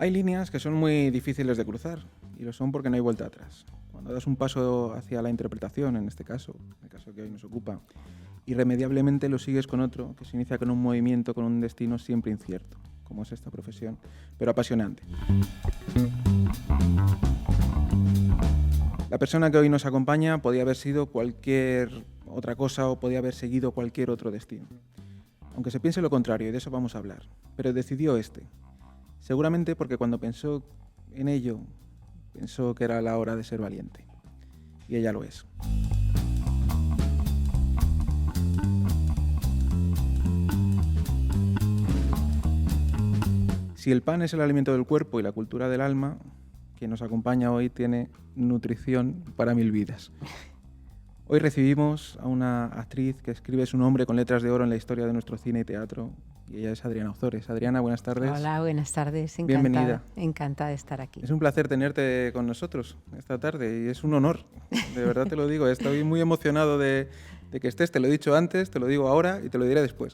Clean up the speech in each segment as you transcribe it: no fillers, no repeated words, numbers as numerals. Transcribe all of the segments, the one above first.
Hay líneas que son muy difíciles de cruzar, y lo son porque no hay vuelta atrás. Cuando das un paso hacia la interpretación, en este caso, el caso que hoy nos ocupa, irremediablemente lo sigues con otro que se inicia con un movimiento, con un destino siempre incierto, como es esta profesión, pero apasionante. La persona que hoy nos acompaña podía haber sido cualquier otra cosa o podía haber seguido cualquier otro destino. Aunque se piense lo contrario, y de eso vamos a hablar, pero decidió este. Seguramente porque cuando pensó en ello, pensó que era la hora de ser valiente. Y ella lo es. Si el pan es el alimento del cuerpo y la cultura del alma, quien nos acompaña hoy tiene nutrición para 1000 vidas. Hoy recibimos a una actriz que escribe su nombre con letras de oro en la historia de nuestro cine y teatro, y ella es Adriana Ozores. Adriana, buenas tardes. Hola, buenas tardes. Bienvenida. Encantada de estar aquí. Es un placer tenerte con nosotros esta tarde y es un honor, de verdad te lo digo. Estoy muy emocionado de que estés, te lo he dicho antes, te lo digo ahora y te lo diré después.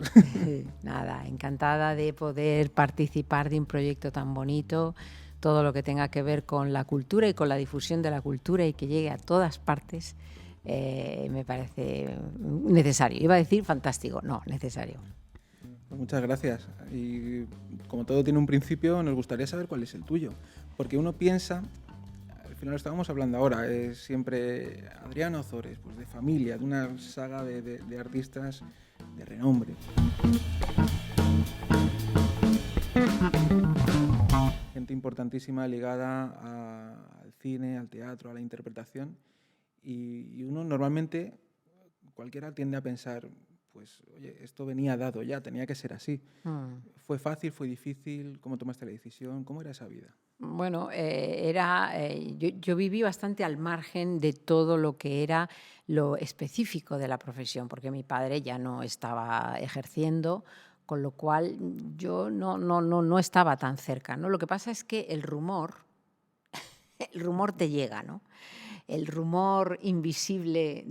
Nada, encantada de poder participar de un proyecto tan bonito, todo lo que tenga que ver con la cultura y con la difusión de la cultura y que llegue a todas partes. Me parece necesario. Iba a decir fantástico, no, necesario. Pues muchas gracias. Y como todo tiene un principio, nos gustaría saber cuál es el tuyo. Porque uno piensa, al final lo estábamos hablando ahora, es siempre Adriana Ozores, pues de familia, de una saga de artistas de renombre. Gente importantísima ligada al cine, al teatro, a la interpretación. Y uno normalmente, cualquiera tiende a pensar, pues, oye, esto venía dado ya, tenía que ser así. ¿Fue fácil, fue difícil? ¿Cómo tomaste la decisión? ¿Cómo era esa vida? Bueno, yo viví bastante al margen de todo lo que era lo específico de la profesión, porque mi padre ya no estaba ejerciendo, con lo cual yo no estaba tan cerca, ¿no? Lo que pasa es que el rumor te llega, ¿no? El rumor invisible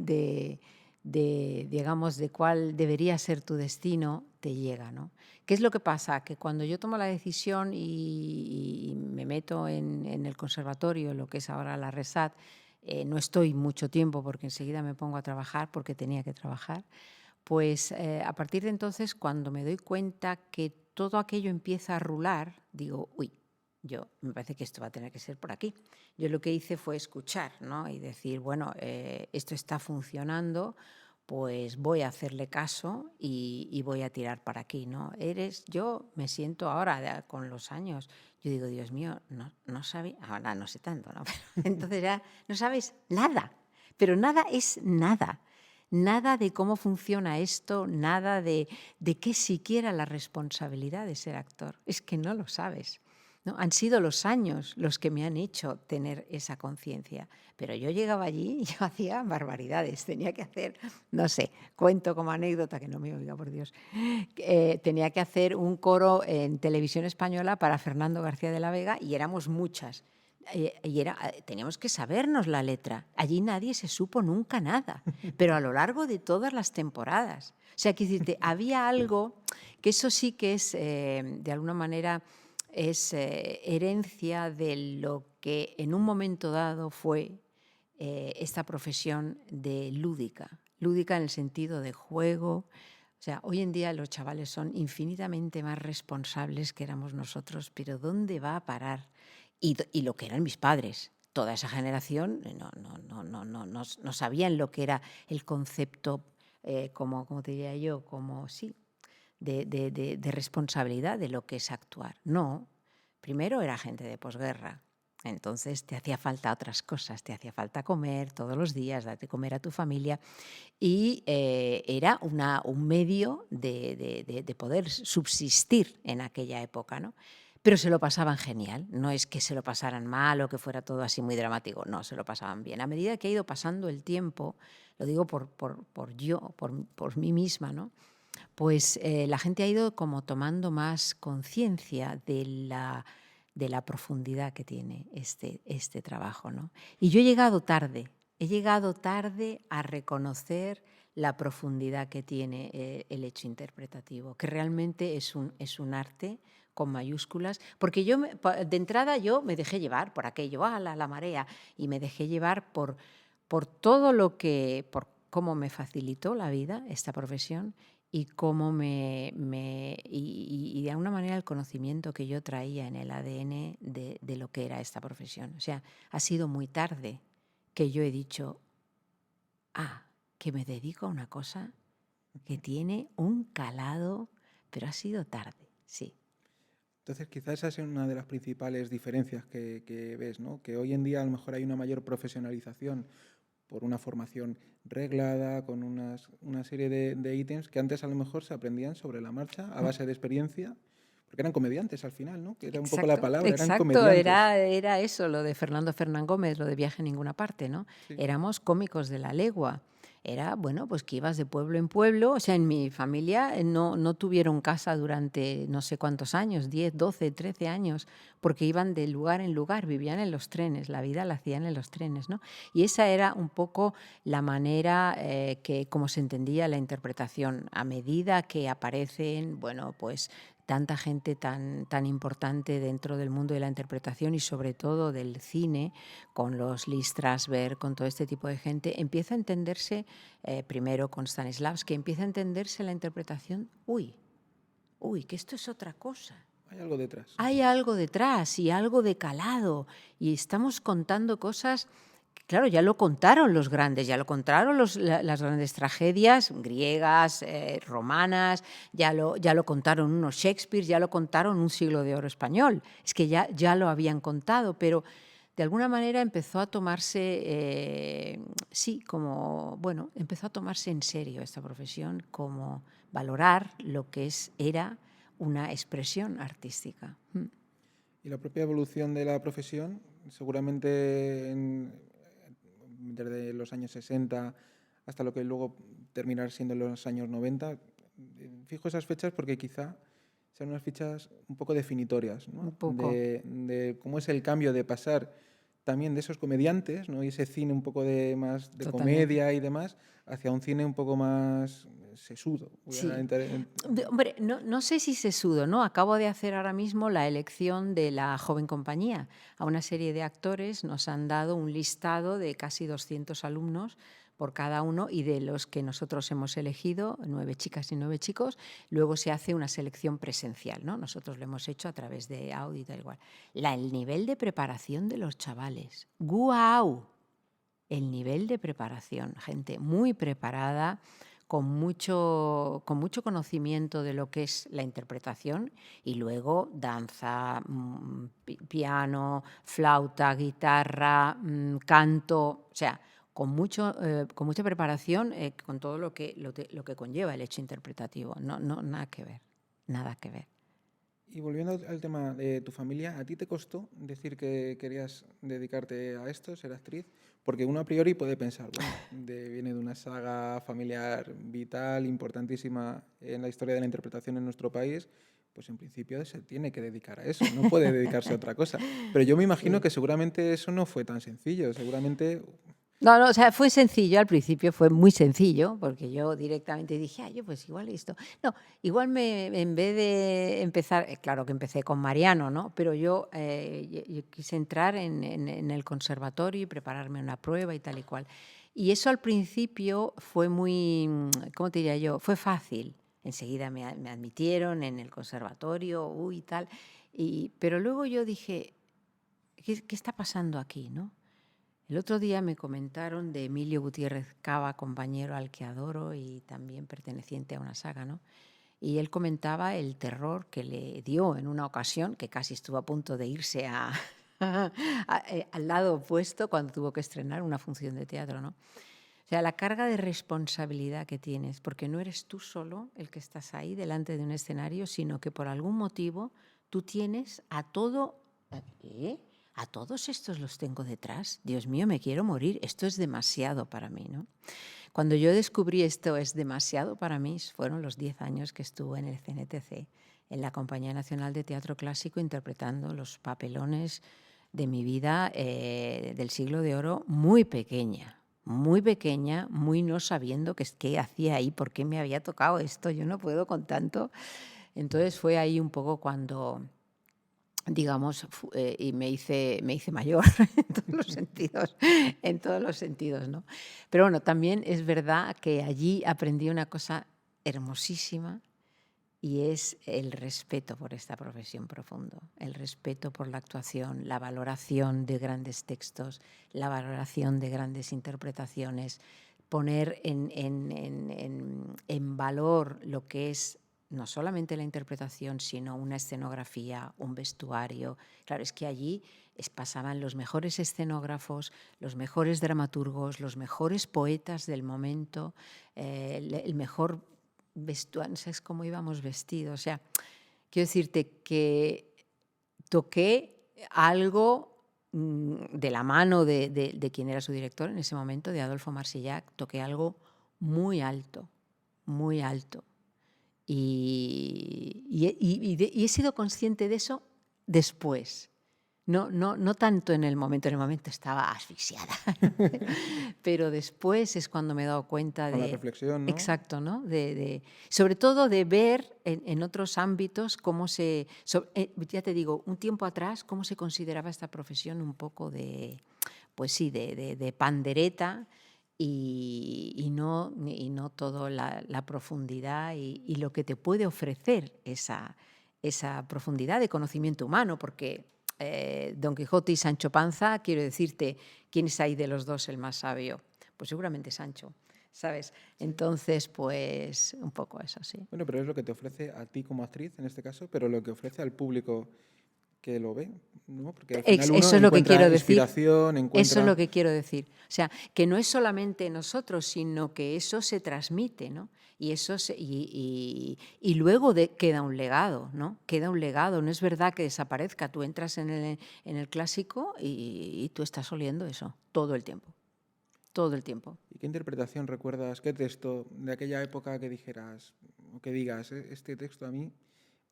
digamos, de cuál debería ser tu destino, te llega, ¿no? ¿Qué es lo que pasa? Que cuando yo tomo la decisión y me meto en el conservatorio, lo que es ahora la RESAT, no estoy mucho tiempo porque enseguida me pongo a trabajar porque tenía que trabajar, pues a partir de entonces, cuando me doy cuenta que todo aquello empieza a rular, digo, uy, me parece que esto va a tener que ser por aquí. Yo lo que hice fue escuchar, ¿no? Y decir, bueno, esto está funcionando, pues voy a hacerle caso y voy a tirar para aquí, ¿no? Yo me siento ahora, con los años, yo digo, Dios mío, no sabía, ahora no sé tanto, ¿no? Pero entonces ya no sabes nada, pero nada es nada. Nada de cómo funciona esto, nada de qué siquiera la responsabilidad de ser actor. Es que no lo sabes, ¿no? Han sido los años los que me han hecho tener esa conciencia. Pero yo llegaba allí y yo hacía barbaridades. Tenía que hacer, no sé, cuento como anécdota, que no me oiga, por Dios, tenía que hacer un coro en Televisión Española para Fernando García de la Vega y éramos muchas. Teníamos que sabernos la letra. Allí nadie se supo nunca nada, pero a lo largo de todas las temporadas. O sea, que decirte, había algo que eso sí que es, de alguna manera, es herencia de lo que en un momento dado fue esta profesión de lúdica. Lúdica en el sentido de juego. O sea, hoy en día los chavales son infinitamente más responsables que éramos nosotros, pero ¿dónde va a parar? Y lo que eran mis padres. Toda esa generación no sabían lo que era el concepto, como te diría yo, como sí, de responsabilidad de lo que es actuar. No, primero era gente de posguerra. Entonces te hacía falta otras cosas, te hacía falta comer todos los días, darte comer a tu familia y era un medio de poder subsistir en aquella época, ¿no? Pero se lo pasaban genial, no es que se lo pasaran mal o que fuera todo así muy dramático, no, se lo pasaban bien. A medida que ha ido pasando el tiempo, lo digo por mí misma, ¿no? Pues la gente ha ido como tomando más conciencia de la profundidad que tiene este trabajo, ¿no? Y yo he llegado tarde a reconocer la profundidad que tiene el hecho interpretativo, que realmente es un arte con mayúsculas, porque yo de entrada yo me dejé llevar por aquello, la marea, y me dejé llevar por todo lo que, por cómo me facilitó la vida esta profesión y cómo y de alguna manera el conocimiento que yo traía en el ADN de lo que era esta profesión. O sea, ha sido muy tarde que yo he dicho, que me dedico a una cosa que tiene un calado, pero ha sido tarde, sí. Entonces, quizás esa es una de las principales diferencias que ves, ¿no? Que hoy en día a lo mejor hay una mayor profesionalización por una formación reglada, con una serie de ítems que antes a lo mejor se aprendían sobre la marcha, a base de experiencia, porque eran comediantes al final, ¿no? Que era un poco la palabra, eran Exacto, comediantes. era eso, lo de Fernando Fernán Gómez, lo de Viaje a ninguna parte, ¿no? Sí. Éramos cómicos de la legua. Era, bueno, pues que ibas de pueblo en pueblo. O sea, en mi familia no tuvieron casa durante no sé cuántos años, 10, 12, 13 años, porque iban de lugar en lugar, vivían en los trenes, la vida la hacían en los trenes, ¿no? Y esa era un poco la manera que, como se entendía la interpretación, a medida que aparecen, bueno, pues tanta gente tan importante dentro del mundo de la interpretación y sobre todo del cine, con los Lee Strasberg, con todo este tipo de gente, empieza a entenderse, primero con Stanislavski, empieza a entenderse la interpretación, que esto es otra cosa. Hay algo detrás. Hay algo detrás y algo de calado y estamos contando cosas. Claro, ya lo contaron los grandes, ya lo contaron las grandes tragedias griegas, romanas, ya lo contaron unos Shakespeare, ya lo contaron un siglo de oro español. Es que ya lo habían contado, pero de alguna manera empezó a tomarse, empezó a tomarse en serio esta profesión, como valorar lo que era una expresión artística. Y la propia evolución de la profesión, seguramente desde los años 60 hasta lo que luego terminar siendo los años 90, fijo esas fechas porque quizá sean unas fechas un poco definitorias, ¿no? Un poco. De cómo es el cambio de pasar también de esos comediantes, ¿no? Y ese cine un poco más de comedia y demás, hacia un cine un poco más sesudo. Sí. Hombre, no sé si sesudo, ¿no? Acabo de hacer ahora mismo la elección de la joven compañía. A una serie de actores nos han dado un listado de casi 200 alumnos por cada uno y de los que nosotros hemos elegido, 9 chicas y 9 chicos, luego se hace una selección presencial, ¿no? Nosotros lo hemos hecho a través de audio y tal igual. El nivel de preparación de los chavales, ¡guau! El nivel de preparación, gente muy preparada, con mucho conocimiento de lo que es la interpretación y luego danza, piano, flauta, guitarra, canto, o sea, con mucha preparación, con todo lo que conlleva el hecho interpretativo. No, nada que ver, nada que ver. Y volviendo al tema de tu familia, ¿a ti te costó decir que querías dedicarte a esto, ser actriz? Porque uno a priori puede pensar, bueno, viene de una saga familiar vital, importantísima en la historia de la interpretación en nuestro país, pues en principio se tiene que dedicar a eso, no puede dedicarse a otra cosa. Pero yo me imagino que seguramente eso no fue tan sencillo, seguramente... No, o sea, fue sencillo, al principio fue muy sencillo, porque yo directamente dije, yo pues igual esto. No, igual en vez de empezar, claro que empecé con Mariano, ¿no? Pero yo quise entrar en el conservatorio y prepararme una prueba y tal y cual. Y eso al principio fue muy, ¿cómo te diría yo? Fue fácil. Enseguida me admitieron en el conservatorio, y tal. Pero luego yo dije, ¿qué está pasando aquí, no? El otro día me comentaron de Emilio Gutiérrez Cava, compañero al que adoro y también perteneciente a una saga, ¿no? Y él comentaba el terror que le dio en una ocasión, que casi estuvo a punto de irse al lado opuesto cuando tuvo que estrenar una función de teatro, ¿no? O sea, la carga de responsabilidad que tienes, porque no eres tú solo el que estás ahí delante de un escenario, sino que por algún motivo tú tienes a todo... A todos estos los tengo detrás. Dios mío, me quiero morir. Esto es demasiado para mí, ¿no? Cuando yo descubrí esto es demasiado para mí, fueron los 10 años que estuve en el CNTC, en la Compañía Nacional de Teatro Clásico, interpretando los papelones de mi vida del siglo de oro, muy pequeña, muy no sabiendo qué hacía ahí, por qué me había tocado esto. Yo no puedo con tanto. Entonces fue ahí un poco cuando, digamos, y me hice mayor en todos los sentidos, ¿no? Pero bueno, también es verdad que allí aprendí una cosa hermosísima, y es el respeto por esta profesión profundo, el respeto por la actuación, la valoración de grandes textos, la valoración de grandes interpretaciones, poner en valor lo que es no solamente la interpretación, sino una escenografía, un vestuario. Claro, es que allí pasaban los mejores escenógrafos, los mejores dramaturgos, los mejores poetas del momento, el mejor vestuario, no sé cómo íbamos vestidos. O sea, quiero decirte que toqué algo de la mano de quien era su director en ese momento, de Adolfo Marsillac, toqué algo muy alto, muy alto. Y he sido consciente de eso después. No tanto en el momento estaba asfixiada, pero después es cuando me he dado cuenta Con la reflexión, ¿no? Exacto, ¿no? Sobre todo de ver en otros ámbitos cómo ya te digo, un tiempo atrás, cómo se consideraba esta profesión un poco pues sí, de pandereta, y no toda la profundidad y lo que te puede ofrecer esa profundidad de conocimiento humano, porque Don Quijote y Sancho Panza, quiero decirte, ¿quién es ahí de los dos el más sabio? Pues seguramente Sancho, ¿sabes? Entonces, pues un poco eso, sí. Bueno, pero es lo que te ofrece a ti como actriz, en este caso, pero lo que ofrece al público que lo ve, ¿no? Porque al final uno Eso es lo que quiero encuentra decir. inspiración, Eso es lo encuentra... que quiero decir. O sea, que no es solamente nosotros, sino que eso se transmite, ¿no? Y eso y luego queda un legado, ¿no? Queda un legado. No es verdad que desaparezca. Tú entras en el clásico y tú estás oliendo eso todo el tiempo. Todo el tiempo. ¿Y qué interpretación recuerdas, qué texto de aquella época que dijeras, o que digas, este texto a mí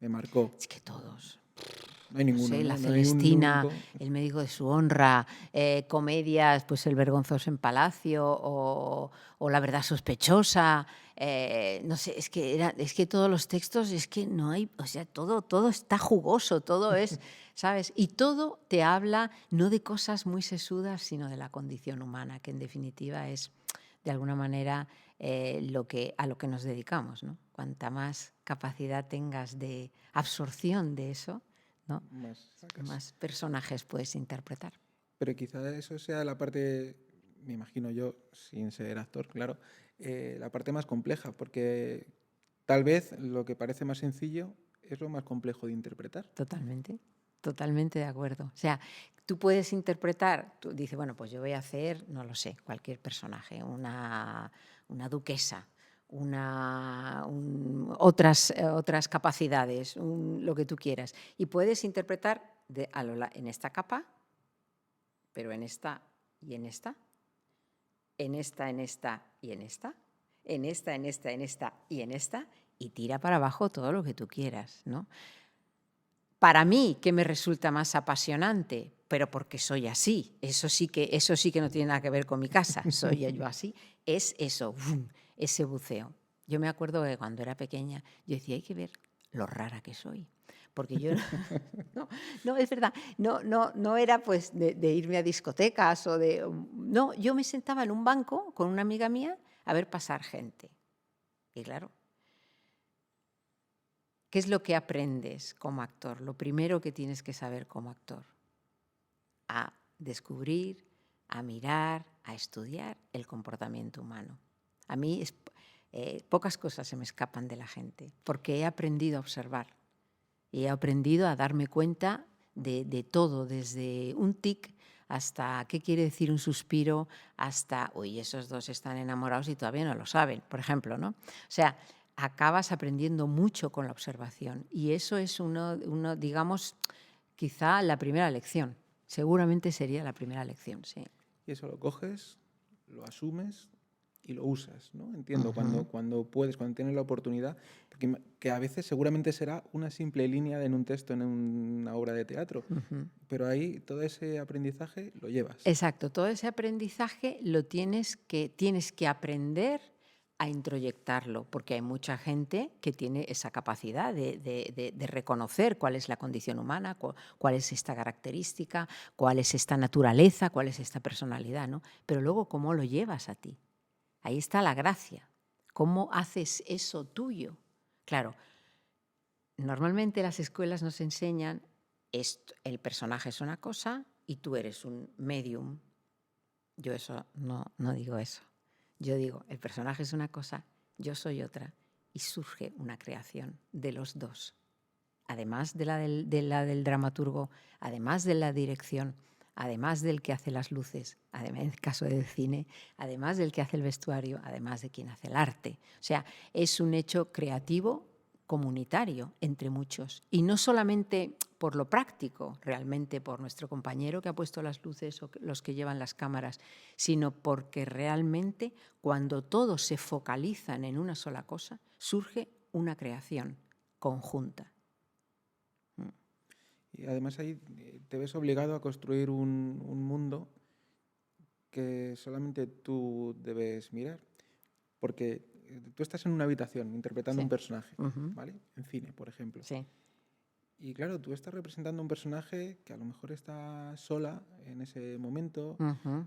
me marcó"? Es que todos. No hay ninguno, sé, ¿no? La No hay un Celestina, único. El médico de su honra, comedias, pues El vergonzoso en Palacio o La verdad sospechosa. No sé, es que todos los textos, es que no hay, o sea, todo está jugoso, todo es, ¿sabes? Y todo te habla no de cosas muy sesudas, sino de la condición humana, que en definitiva es, de alguna manera, a lo que nos dedicamos, ¿no? Cuanta más capacidad tengas de absorción de eso, ¿no? Más personajes puedes interpretar. Pero quizá eso sea la parte, me imagino yo, sin ser actor, claro, la parte más compleja, porque tal vez lo que parece más sencillo es lo más complejo de interpretar. Totalmente, totalmente de acuerdo. O sea, tú puedes interpretar, tú dices, bueno, pues yo voy a hacer, no lo sé, cualquier personaje, una duquesa, otras capacidades, lo que tú quieras. Y puedes interpretar en esta capa, pero en esta y en esta, en esta y en esta, en esta y en esta, y tira para abajo todo lo que tú quieras, ¿no? Para mí, ¿qué me resulta más apasionante? Pero porque soy así, eso sí que no tiene nada que ver con mi casa, soy yo así, es eso, ese buceo. Yo me acuerdo que cuando era pequeña yo decía, hay que ver lo rara que soy. Porque yo no, es verdad, no era pues de irme a discotecas o de... No, yo me sentaba en un banco con una amiga mía a ver pasar gente. Y claro, ¿qué es lo que aprendes como actor? Lo primero que tienes que saber como actor. A descubrir, a mirar, a estudiar el comportamiento humano. A mí pocas cosas se me escapan de la gente, porque he aprendido a observar. Y he aprendido a darme cuenta de todo, desde un tic hasta qué quiere decir un suspiro, hasta, uy, esos dos están enamorados y todavía no lo saben, por ejemplo, ¿no? O sea, acabas aprendiendo mucho con la observación y eso es uno, digamos, quizá la primera lección. Seguramente sería la primera lección, sí. Y eso lo coges, lo asumes y lo usas, ¿no? Entiendo, cuando puedes, cuando tienes la oportunidad, porque que a veces seguramente será una simple línea en un texto, en una obra de teatro, pero ahí todo ese aprendizaje lo llevas. Exacto, todo ese aprendizaje lo tienes que aprender a introyectarlo, porque hay mucha gente que tiene esa capacidad de reconocer cuál es la condición humana, cuál es esta característica, cuál es esta naturaleza, cuál es esta personalidad, ¿no? Pero luego, ¿cómo lo llevas a ti? Ahí está la gracia. ¿Cómo haces eso tuyo? Claro, normalmente las escuelas nos enseñan esto, el personaje es una cosa y tú eres un medium. Yo eso no digo eso. Yo digo, el personaje es una cosa, yo soy otra, y surge una creación de los dos. Además de la del dramaturgo, además de la dirección, además del que hace las luces, además en el caso del cine, además del que hace el vestuario, además de quien hace el arte. O sea, es un hecho creativo comunitario entre muchos. Y no solamente por lo práctico, realmente por nuestro compañero que ha puesto las luces o los que llevan las cámaras, sino porque realmente cuando todos se focalizan en una sola cosa, surge una creación conjunta. Y además ahí te ves obligado a construir un mundo que solamente tú debes mirar. Porque tú estás en una habitación interpretando un personaje, ¿vale? En cine, por ejemplo. Sí. Y claro, tú estás representando un personaje que a lo mejor está sola en ese momento,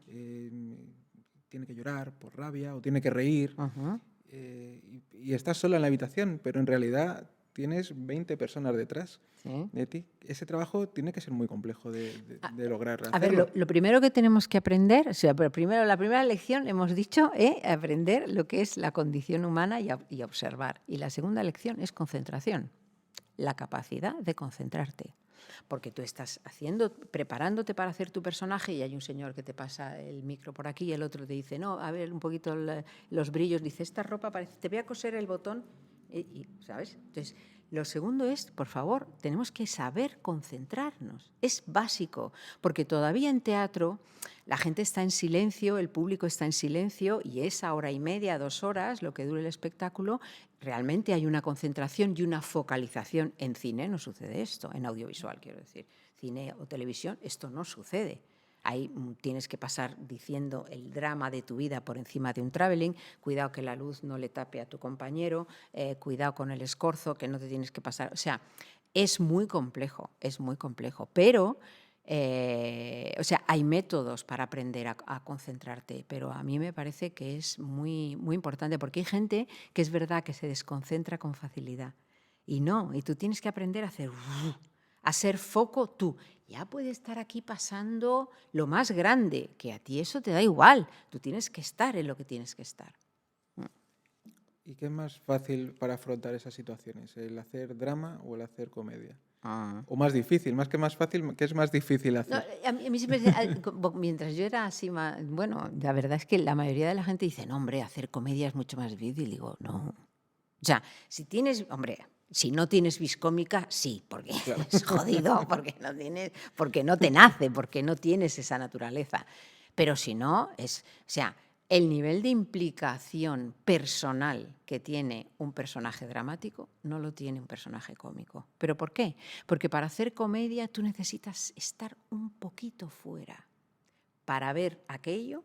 tiene que llorar por rabia o tiene que reír, y estás sola en la habitación, pero en realidad tienes 20 personas detrás de ti. Ese trabajo tiene que ser muy complejo de lograr hacerlo. A ver, lo primero que tenemos que aprender, o sea, pero primero, la primera lección, hemos dicho, aprender lo que es la condición humana y observar. Y la segunda lección es concentración, la capacidad de concentrarte. Porque tú estás preparándote para hacer tu personaje y hay un señor que te pasa el micro por aquí y el otro te dice, no, a ver un poquito los brillos, dice, esta ropa parece, te voy a coser el botón, ¿sabes? Entonces, lo segundo es, por favor, tenemos que saber concentrarnos. Es básico, porque todavía en teatro la gente está en silencio, el público está en silencio y esa hora y media, 2 horas, lo que dure el espectáculo, realmente hay una concentración y una focalización. En cine no sucede esto, en audiovisual quiero decir. Cine o televisión, esto no sucede. Ahí tienes que pasar diciendo el drama de tu vida por encima de un travelling, cuidado que la luz no le tape a tu compañero, cuidado con el escorzo, que no te tienes que pasar. O sea, es muy complejo, pero, o sea, hay métodos para aprender a concentrarte, pero a mí me parece que es muy, muy importante, porque hay gente que es verdad que se desconcentra con facilidad, y no, y tú tienes que aprender a ser foco tú. Ya puede estar aquí pasando lo más grande, que a ti eso te da igual. Tú tienes que estar en lo que tienes que estar. ¿Y qué es más fácil para afrontar esas situaciones? ¿El hacer drama o el hacer comedia? O más difícil, más que más fácil, ¿qué es más difícil hacer? No, a mí siempre, mientras yo era así, bueno, la verdad es que la mayoría de la gente dice, no, hombre, hacer comedia es mucho más difícil. Y digo, no. O sea, si no tienes vis cómica, sí, porque claro, es jodido, porque no te nace, porque no tienes esa naturaleza. Pero si no, o sea, el nivel de implicación personal que tiene un personaje dramático no lo tiene un personaje cómico. ¿Pero por qué? Porque para hacer comedia tú necesitas estar un poquito fuera para ver aquello,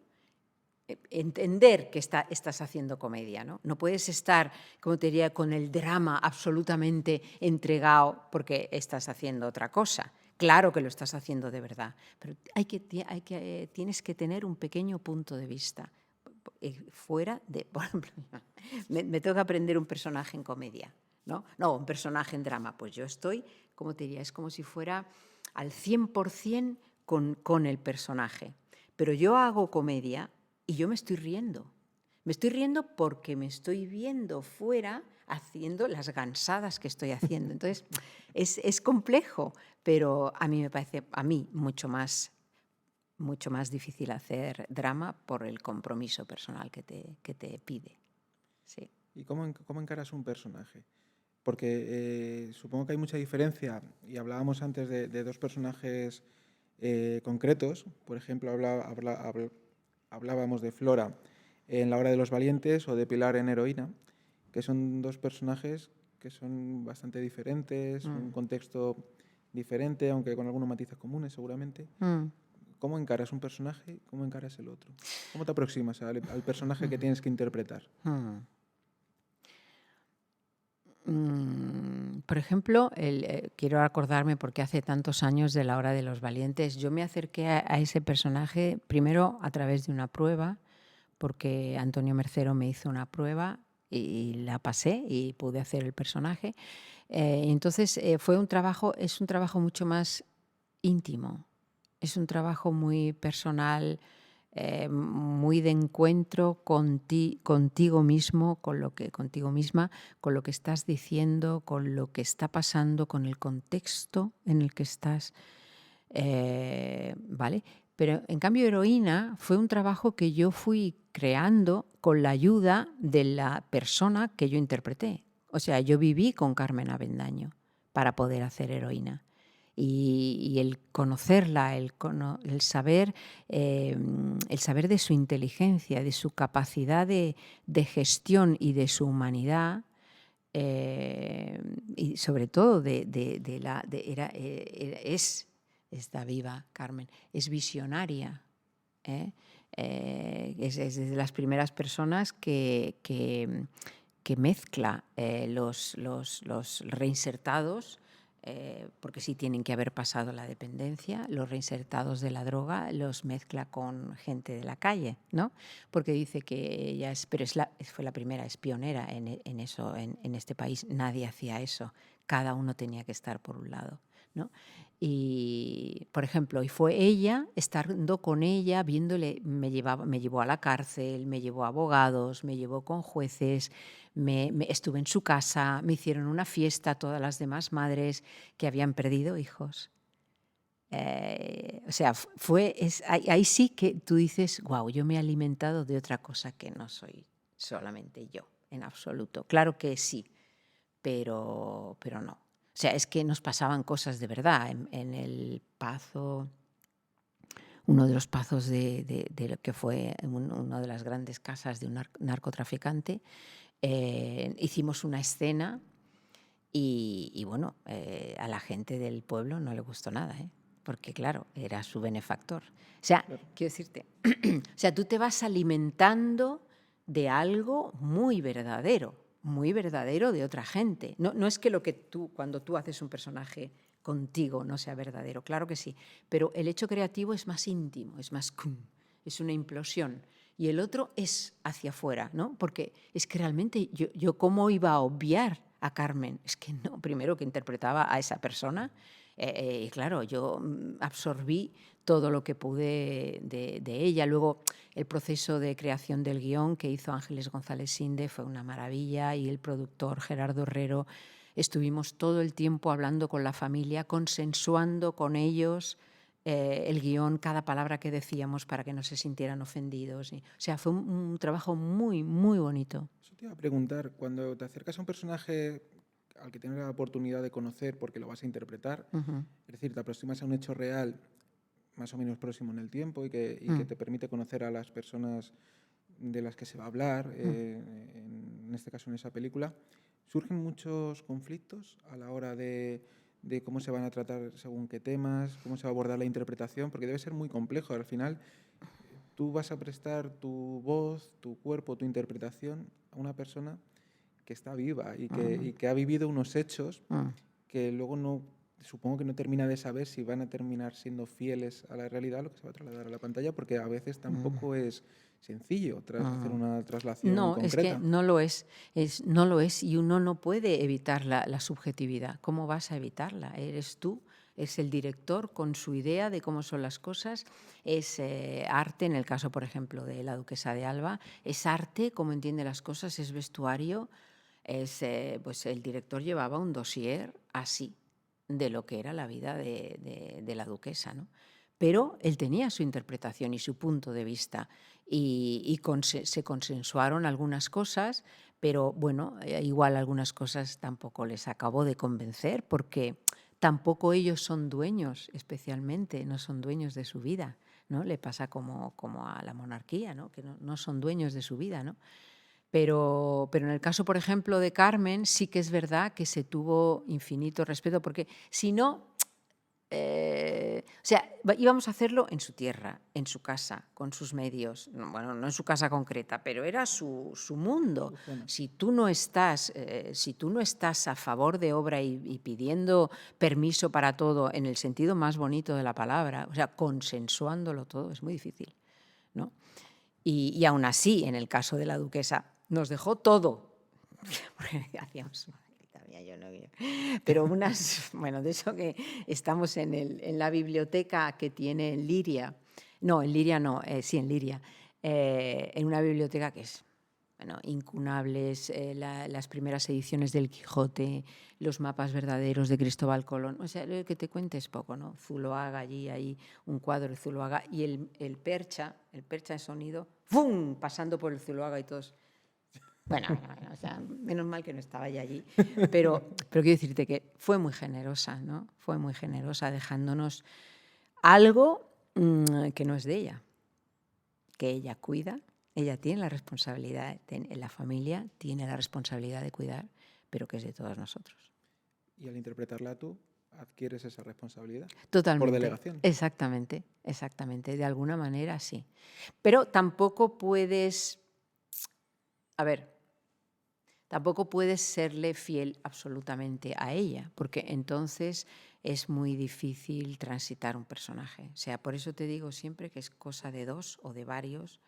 entender que estás haciendo comedia, ¿no? No puedes estar, como te diría, con el drama absolutamente entregado porque estás haciendo otra cosa. Claro que lo estás haciendo de verdad, pero tienes que tener un pequeño punto de vista fuera de, por ejemplo, me tengo que aprender un personaje en comedia, ¿no? No, un personaje en drama. Pues yo estoy, como te diría, es como si fuera al 100% con el personaje. Pero yo hago comedia y yo me estoy riendo. Me estoy riendo porque me estoy viendo fuera haciendo las gansadas que estoy haciendo. Entonces, es complejo, pero a mí me parece mucho más difícil hacer drama por el compromiso personal que te pide. Sí. ¿Y cómo encaras un personaje? Porque supongo que hay mucha diferencia, y hablábamos antes de dos personajes concretos. Por ejemplo, hablábamos de Flora en La hora de los valientes o de Pilar en Heroína, que son dos personajes que son bastante diferentes, un contexto diferente, aunque con algunos matices comunes seguramente. ¿Cómo encaras un personaje? ¿Cómo encaras el otro? ¿Cómo te aproximas al personaje que tienes que interpretar? Por ejemplo, quiero acordarme porque hace tantos años de La hora de los valientes, yo me acerqué a ese personaje primero a través de una prueba, porque Antonio Mercero me hizo una prueba y la pasé y pude hacer el personaje. Entonces es un trabajo mucho más íntimo, es un trabajo muy personal, muy de encuentro contigo mismo, contigo misma, con lo que estás diciendo, con lo que está pasando, con el contexto en el que estás, ¿vale? Pero en cambio Heroína fue un trabajo que yo fui creando con la ayuda de la persona que yo interpreté. O sea, yo viví con Carmen Avendaño para poder hacer Heroína. Y el conocerla, el saber de su inteligencia, de su capacidad de gestión y de su humanidad, y sobre todo está viva Carmen, es visionaria. Es de las primeras personas que mezcla los reinsertados, porque sí tienen que haber pasado la dependencia, los reinsertados de la droga los mezcla con gente de la calle, ¿no? Porque dice que ella fue la primera, es pionera en eso, en este país. Nadie hacía eso, cada uno tenía que estar por un lado, ¿no? Y, por ejemplo, y fue ella, estando con ella, viéndole, me llevó a la cárcel, me llevó a abogados, me llevó con jueces, estuve en su casa, me hicieron una fiesta todas las demás madres que habían perdido hijos. O sea, ahí sí que tú dices, wow, yo me he alimentado de otra cosa que no soy solamente yo, en absoluto. Claro que sí, pero no. O sea, es que nos pasaban cosas de verdad. En el Pazo, uno de los pazos de lo que fue una de las grandes casas de un narcotraficante, hicimos una escena y bueno, a la gente del pueblo no le gustó nada, porque claro, era su benefactor. O sea, claro, quiero decirte, o sea, tú te vas alimentando de algo muy verdadero de otra gente. No es que cuando tú haces un personaje contigo no sea verdadero, claro que sí, pero el hecho creativo es más íntimo, es más, es una implosión. Y el otro es hacia afuera, ¿no? Porque es que realmente yo ¿cómo iba a obviar a Carmen? Es que no, primero que interpretaba a esa persona, y claro, yo absorbí todo lo que pude de ella. Luego, el proceso de creación del guión que hizo Ángeles González Sinde fue una maravilla, y el productor Gerardo Herrero, estuvimos todo el tiempo hablando con la familia, consensuando con ellos el guión, cada palabra que decíamos para que no se sintieran ofendidos. O sea, fue un trabajo muy, muy bonito. Eso te iba a preguntar, cuando te acercas a un personaje al que tienes la oportunidad de conocer porque lo vas a interpretar, es decir, te aproximas a un hecho real más o menos próximo en el tiempo y que te permite conocer a las personas de las que se va a hablar, en este caso en esa película, ¿surgen muchos conflictos a la hora de cómo se van a tratar según qué temas, cómo se va a abordar la interpretación? Porque debe ser muy complejo. Al final, tú vas a prestar tu voz, tu cuerpo, tu interpretación a una persona que está viva y que ha vivido unos hechos que luego supongo que no termina de saber si van a terminar siendo fieles a la realidad, lo que se va a trasladar a la pantalla, porque a veces tampoco es sencillo hacer una traslación concreta. Es que no lo es, y uno no puede evitar la subjetividad. ¿Cómo vas a evitarla? Eres tú, es el director con su idea de cómo son las cosas, es arte, en el caso, por ejemplo, de La Duquesa de Alba, es arte, cómo entiende las cosas, es vestuario, pues el director llevaba un dossier así de lo que era la vida de la duquesa, ¿no? Pero él tenía su interpretación y su punto de vista, y se consensuaron algunas cosas, pero bueno, igual algunas cosas tampoco les acabó de convencer, porque tampoco ellos son dueños, especialmente, no son dueños de su vida, ¿no? Le pasa como a la monarquía, ¿no? Que no son dueños de su vida, ¿no? Pero en el caso, por ejemplo, de Carmen, sí que es verdad que se tuvo infinito respeto, porque si no, O sea, íbamos a hacerlo en su tierra, en su casa, con sus medios. Bueno, no en su casa concreta, pero era su mundo. Su zona. Si tú no estás, a favor de obra y pidiendo permiso para todo en el sentido más bonito de la palabra, o sea, consensuándolo todo, es muy difícil, ¿no? Y aún así, en el caso de la duquesa, nos dejó todo. Porque hacíamos... Pero bueno, de eso que estamos en la biblioteca que tiene en Liria. No, en Liria no, sí, en Liria. En una biblioteca que es, bueno, incunables, las primeras ediciones del Quijote, los mapas verdaderos de Cristóbal Colón. O sea, que te cuentes poco, ¿no? Zuloaga allí, hay un cuadro de Zuloaga y el percha de sonido, ¡fum!, pasando por el Zuloaga y todos... Bueno, o sea, menos mal que no estaba ya allí, pero quiero decirte que fue muy generosa, ¿no? Fue muy generosa dejándonos algo que no es de ella, que ella cuida, ella tiene la responsabilidad, en la familia tiene la responsabilidad de cuidar, pero que es de todos nosotros. Y al interpretarla tú, adquieres esa responsabilidad. Totalmente. Por delegación. Exactamente, de alguna manera sí. Pero tampoco puedes, tampoco puedes serle fiel absolutamente a ella, porque entonces es muy difícil transitar un personaje. O sea, por eso te digo siempre que es cosa de dos o de varios,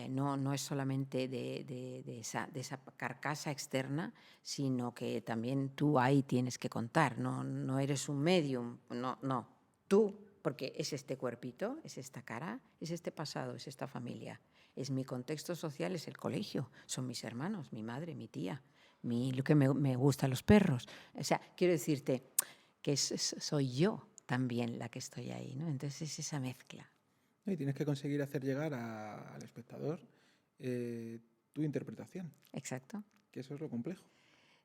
no es solamente de esa carcasa externa, sino que también tú ahí tienes que contar, no eres un medium, no, tú, porque es este cuerpito, es esta cara, es este pasado, es esta familia. Es mi contexto social, es el colegio, son mis hermanos, mi madre, mi tía, lo que me gustan los perros. O sea, quiero decirte que soy yo también la que estoy ahí, ¿no? Entonces es esa mezcla. Y tienes que conseguir hacer llegar al espectador tu interpretación. Exacto. Que eso es lo complejo.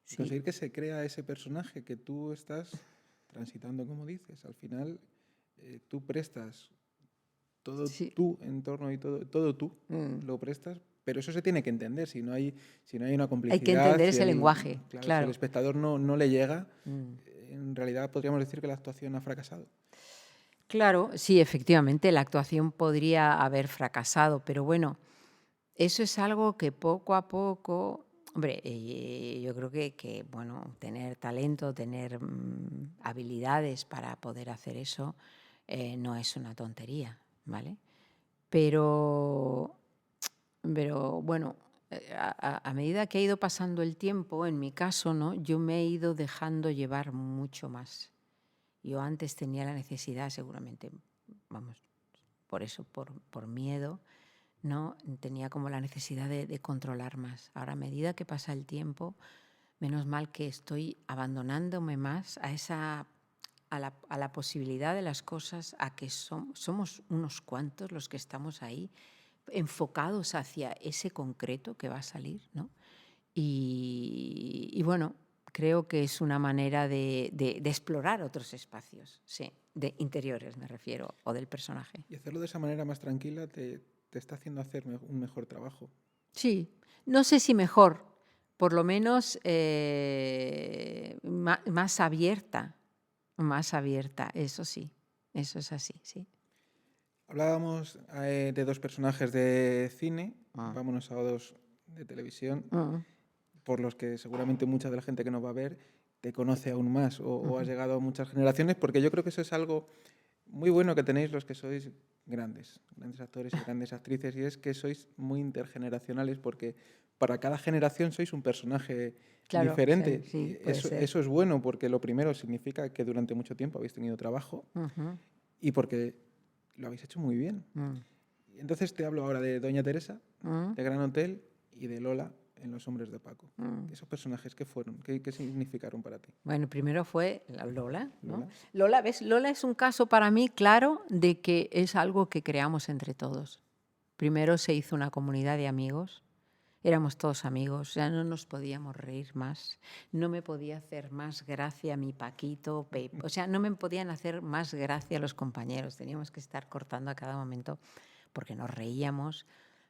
Sí. Conseguir que se crea ese personaje que tú estás transitando, como dices. Al final, tú prestas todo tu entorno y todo tú lo prestas, pero eso se tiene que entender. Si no hay una complicidad, hay que entender ese lenguaje. Claro. Si el espectador no le llega, en realidad podríamos decir que la actuación ha fracasado. Claro, sí, efectivamente, la actuación podría haber fracasado, pero bueno, eso es algo que poco a poco, hombre, yo creo que bueno, tener talento, tener habilidades para poder hacer eso no es una tontería, ¿vale? Pero bueno, a medida que ha ido pasando el tiempo, en mi caso, ¿no? Yo me he ido dejando llevar mucho más. Yo antes tenía la necesidad, seguramente, vamos, por eso, por miedo, ¿no? Tenía como la necesidad de controlar más. Ahora, a medida que pasa el tiempo, menos mal que estoy abandonándome más a la posibilidad de las cosas, a que somos unos cuantos los que estamos ahí, enfocados hacia ese concreto que va a salir, ¿no? Y bueno, creo que es una manera de explorar otros espacios, sí, de interiores me refiero, o del personaje. Y hacerlo de esa manera más tranquila te está haciendo hacer un mejor trabajo. Sí, no sé si mejor, por lo menos más abierta, eso sí, eso es así, sí. Hablábamos de dos personajes de cine, vámonos a dos de televisión, por los que seguramente mucha de la gente que nos va a ver te conoce aún más o has llegado a muchas generaciones, porque yo creo que eso es algo muy bueno que tenéis los que sois grandes actores y grandes actrices, y es que sois muy intergeneracionales, porque para cada generación sois un personaje diferente. Sí, eso es bueno, porque lo primero significa que durante mucho tiempo habéis tenido trabajo y porque lo habéis hecho muy bien. Entonces te hablo ahora de Doña Teresa, de Gran Hotel, y de Lola en Los Hombres de Paco. ¿Esos personajes qué fueron? ¿Qué significaron para ti? Bueno, primero fue Lola, ¿no? Lola, ¿ves? Lola es un caso para mí claro de que es algo que creamos entre todos. Primero se hizo una comunidad de amigos, éramos todos amigos, ya no nos podíamos reír más, no me podía hacer más gracia mi Paquito, o sea, no me podían hacer más gracia los compañeros, teníamos que estar cortando a cada momento porque nos reíamos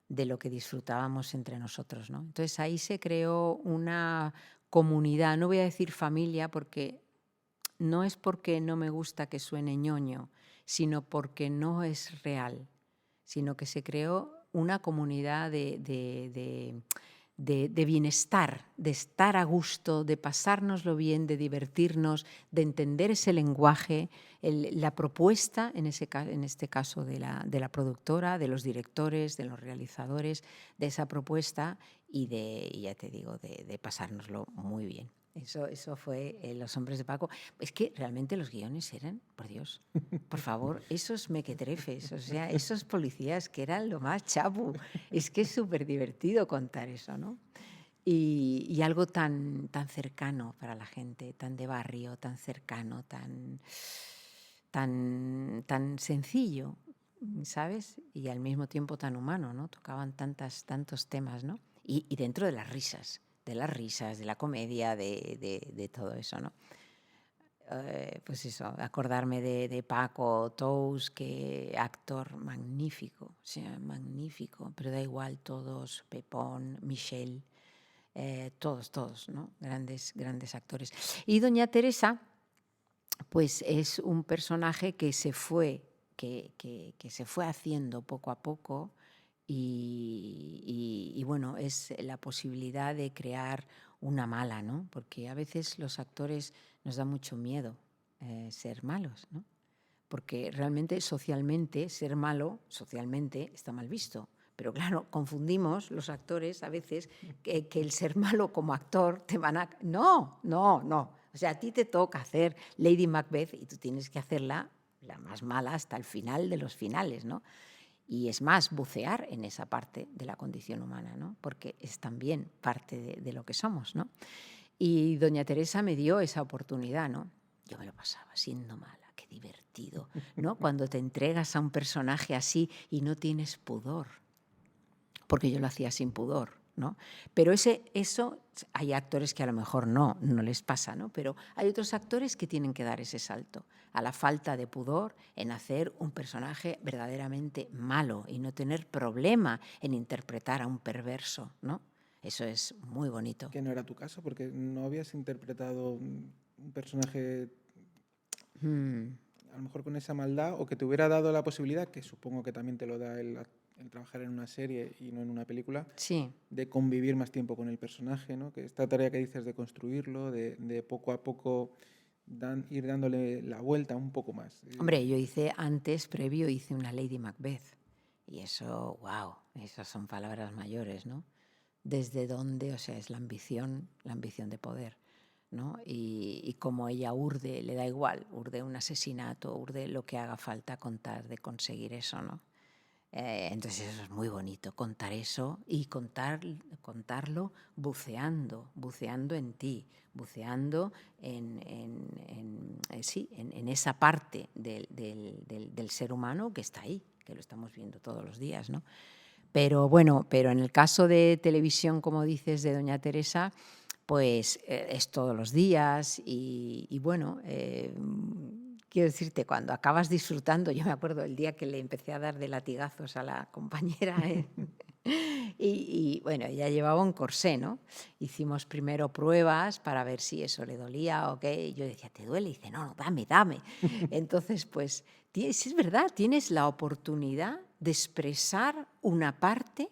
de lo que disfrutábamos entre nosotros, ¿no? Entonces ahí se creó una comunidad, no voy a decir familia porque no es porque no me gusta que suene ñoño, sino porque no es real, sino que se creó una comunidad de bienestar, de estar a gusto, de pasárnoslo bien, de divertirnos, de entender ese lenguaje, la propuesta, en este caso de la productora, de los directores, de los realizadores, de esa propuesta y ya te digo, de pasárnoslo muy bien. Eso fue Los hombres de Paco. Es que realmente los guiones eran, por Dios, por favor, esos mequetrefes, o sea, esos policías que eran lo más chapu. Es que es súper divertido contar eso, ¿no? Y algo tan cercano para la gente, tan de barrio, tan cercano, tan sencillo, ¿sabes? Y al mismo tiempo tan humano, ¿no? Tocaban tantos temas, ¿no? Y dentro de las risas, de la comedia, de todo eso, ¿no? Pues eso, acordarme de Paco Tous, que actor magnífico, o sea, magnífico, pero da igual, todos, Pepón, Michelle, todos, ¿no? Grandes actores. Y Doña Teresa, pues es un personaje que se fue, que se fue haciendo poco a poco y bueno, es la posibilidad de crear una mala, ¿no? Porque a veces los actores nos da mucho miedo ser malos, ¿no? Porque realmente socialmente ser malo, socialmente está mal visto. Pero claro, confundimos los actores a veces que el ser malo como actor te van a... No. O sea, a ti te toca hacer Lady Macbeth y tú tienes que hacerla la más mala hasta el final de los finales, ¿no? Y es más, bucear en esa parte de la condición humana, ¿no? Porque es también parte de lo que somos, ¿no? Y Doña Teresa me dio esa oportunidad, ¿no? Yo me lo pasaba siendo mala, qué divertido, ¿no? Cuando te entregas a un personaje así y no tienes pudor, porque yo lo hacía sin pudor, ¿no? Pero eso, hay actores que a lo mejor no les pasa, ¿no? Pero hay otros actores que tienen que dar ese salto a la falta de pudor en hacer un personaje verdaderamente malo y no tener problema en interpretar a un perverso, ¿no? Eso es muy bonito. Que no era tu caso, porque no habías interpretado un personaje a lo mejor con esa maldad, o que te hubiera dado la posibilidad, que supongo que también te lo da el trabajar en una serie y no en una película, sí, de convivir más tiempo con el personaje, ¿no? Que esta tarea que dices de construirlo, de poco a poco ir dándole la vuelta un poco más. Hombre, yo previo hice una Lady Macbeth. Y eso, wow, esas son palabras mayores, ¿no? Desde dónde, o sea, es la ambición de poder, ¿no? Y como ella urde, le da igual, urde un asesinato, urde lo que haga falta contar de conseguir eso, ¿no? Entonces eso es muy bonito, contar eso y contarlo buceando en ti, buceando en esa parte del ser humano que está ahí, que lo estamos viendo todos los días, ¿no? Pero bueno, en el caso de televisión, como dices, de Doña Teresa, pues es todos los días y bueno, quiero decirte, cuando acabas disfrutando, yo me acuerdo el día que le empecé a dar de latigazos a la compañera y bueno, ella llevaba un corsé, ¿no? Hicimos primero pruebas para ver si eso le dolía o qué, y yo decía, ¿te duele? Y dice, no, dame. Entonces, pues, es verdad, tienes la oportunidad de expresar una parte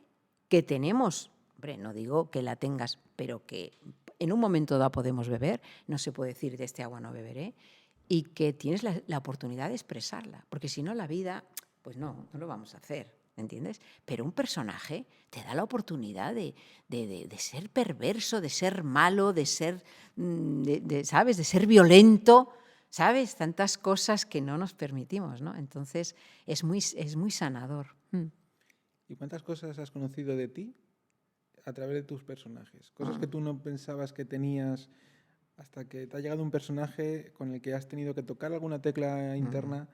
que tenemos. Hombre, no digo que la tengas, pero que en un momento dado podemos beber, no se puede decir de este agua no beberé, y que tienes la oportunidad de expresarla, porque si no la vida, pues no lo vamos a hacer, ¿entiendes? Pero un personaje te da la oportunidad de ser perverso, de ser malo, de ser, ¿sabes?, de ser violento, ¿sabes? Tantas cosas que no nos permitimos, ¿no? Entonces es muy sanador. ¿Y cuántas cosas has conocido de ti a través de tus personajes? Cosas que tú no pensabas que tenías hasta que te ha llegado un personaje con el que has tenido que tocar alguna tecla interna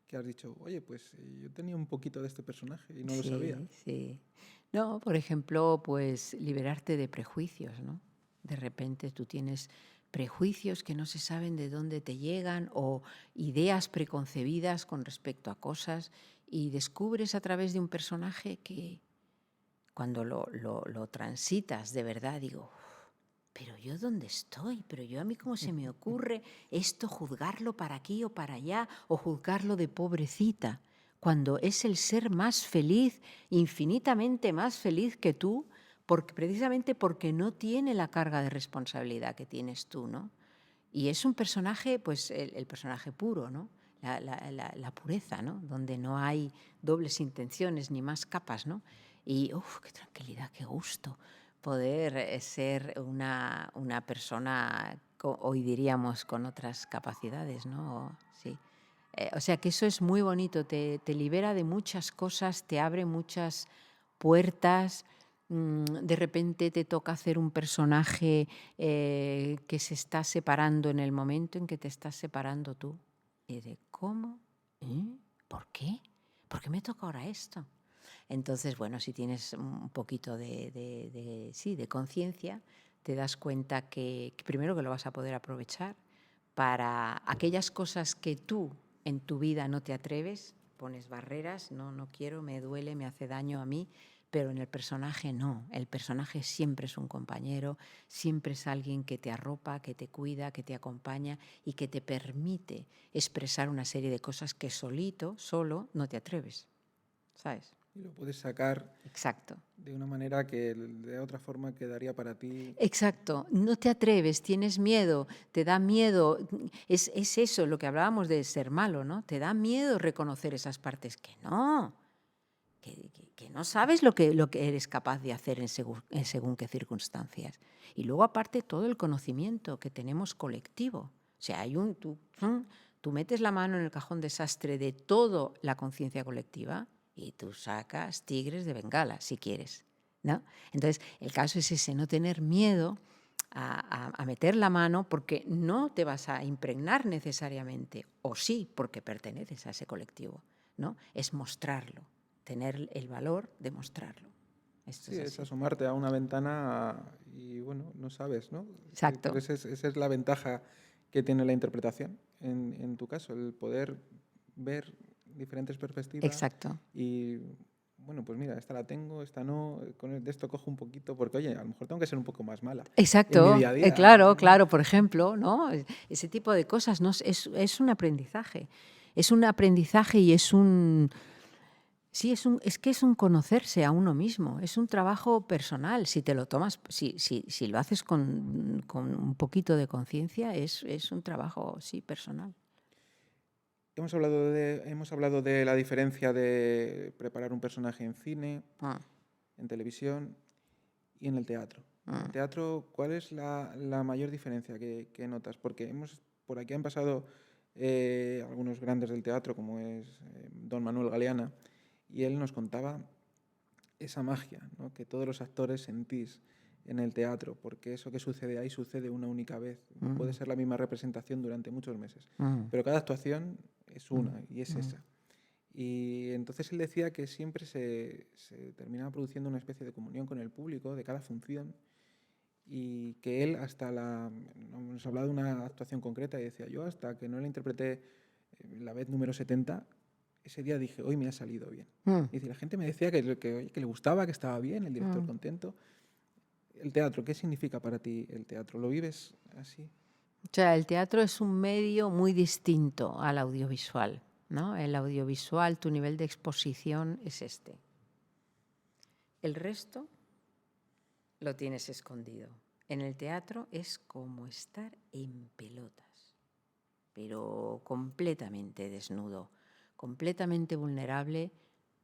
que has dicho, oye, pues yo tenía un poquito de este personaje y no lo sabía. Sí. No, por ejemplo, pues liberarte de prejuicios, ¿no? De repente tú tienes prejuicios que no se saben de dónde te llegan o ideas preconcebidas con respecto a cosas y descubres a través de un personaje que cuando lo transitas de verdad digo, pero yo dónde estoy, pero yo a mí cómo se me ocurre esto, juzgarlo para aquí o para allá, o juzgarlo de pobrecita, cuando es el ser más feliz, infinitamente más feliz que tú, precisamente porque no tiene la carga de responsabilidad que tienes tú, ¿no? Y es un personaje, pues el personaje puro, ¿no? La pureza, ¿no? Donde no hay dobles intenciones ni más capas, ¿no? Y, qué tranquilidad, qué gusto poder ser una persona, hoy diríamos, con otras capacidades, ¿no? Sí. O sea que eso es muy bonito, te libera de muchas cosas, te abre muchas puertas. De repente te toca hacer un personaje que se está separando en el momento en que te estás separando tú. Y de ¿cómo? ¿Por qué? ¿Por qué me toca ahora esto? Entonces, bueno, si tienes un poquito de conciencia, te das cuenta que primero que lo vas a poder aprovechar para aquellas cosas que tú en tu vida no te atreves, pones barreras, no quiero, me duele, me hace daño a mí, pero en el personaje no. El personaje siempre es un compañero, siempre es alguien que te arropa, que te cuida, que te acompaña y que te permite expresar una serie de cosas que solo, no te atreves, ¿sabes? Y lo puedes sacar Exacto. de una manera que de otra forma quedaría para ti. Exacto, no te atreves, tienes miedo, te da miedo, es eso lo que hablábamos de ser malo, ¿no? Te da miedo reconocer esas partes que no, que no sabes lo que eres capaz de hacer en según qué circunstancias. Y luego aparte todo el conocimiento que tenemos colectivo. O sea, tú metes la mano en el cajón desastre de toda la conciencia colectiva y tú sacas tigres de Bengala, si quieres, ¿no? Entonces, el caso es ese, no tener miedo a meter la mano porque no te vas a impregnar necesariamente, o sí, porque perteneces a ese colectivo, ¿no? Es mostrarlo, tener el valor de mostrarlo. Esto Sí, es es así. asomarte a una ventana y, bueno, no sabes, ¿no? Exacto. Pero esa es la ventaja que tiene la interpretación, en tu caso, el poder ver diferentes perspectivas. Exacto. Y, bueno, pues mira, esta la tengo, esta no, de esto cojo un poquito, porque, oye, a lo mejor tengo que ser un poco más mala en mi Exacto, día a día. claro, por ejemplo, ¿no? Ese tipo de cosas, ¿no? Es un aprendizaje. Es un aprendizaje y es un... Sí, es que es un conocerse a uno mismo, es un trabajo personal. Si te lo tomas, si lo haces con un poquito de conciencia, es un trabajo, sí, personal. Hemos hablado de la diferencia de preparar un personaje en cine, Ah, en televisión y en el teatro. En el ah. teatro, ¿cuál es la mayor diferencia que notas? Porque por aquí han pasado algunos grandes del teatro, como es don Manuel Galeana, y él nos contaba esa magia, ¿no?, que todos los actores sentís en el teatro, porque eso que sucede ahí sucede una única vez. Puede ser la misma representación durante muchos meses, pero cada actuación es una y es esa. Y entonces él decía que siempre se terminaba produciendo una especie de comunión con el público de cada función, y que él nos hablaba de una actuación concreta y decía, yo hasta que no la interpreté la vez número 70, ese día dije, hoy me ha salido bien. Y la gente me decía que le gustaba, que estaba bien, el director contento. El teatro, ¿qué significa para ti el teatro? ¿Lo vives así? O sea, el teatro es un medio muy distinto al audiovisual, ¿no? El audiovisual, tu nivel de exposición es este. El resto lo tienes escondido. En el teatro es como estar en pelotas, pero completamente desnudo, completamente vulnerable,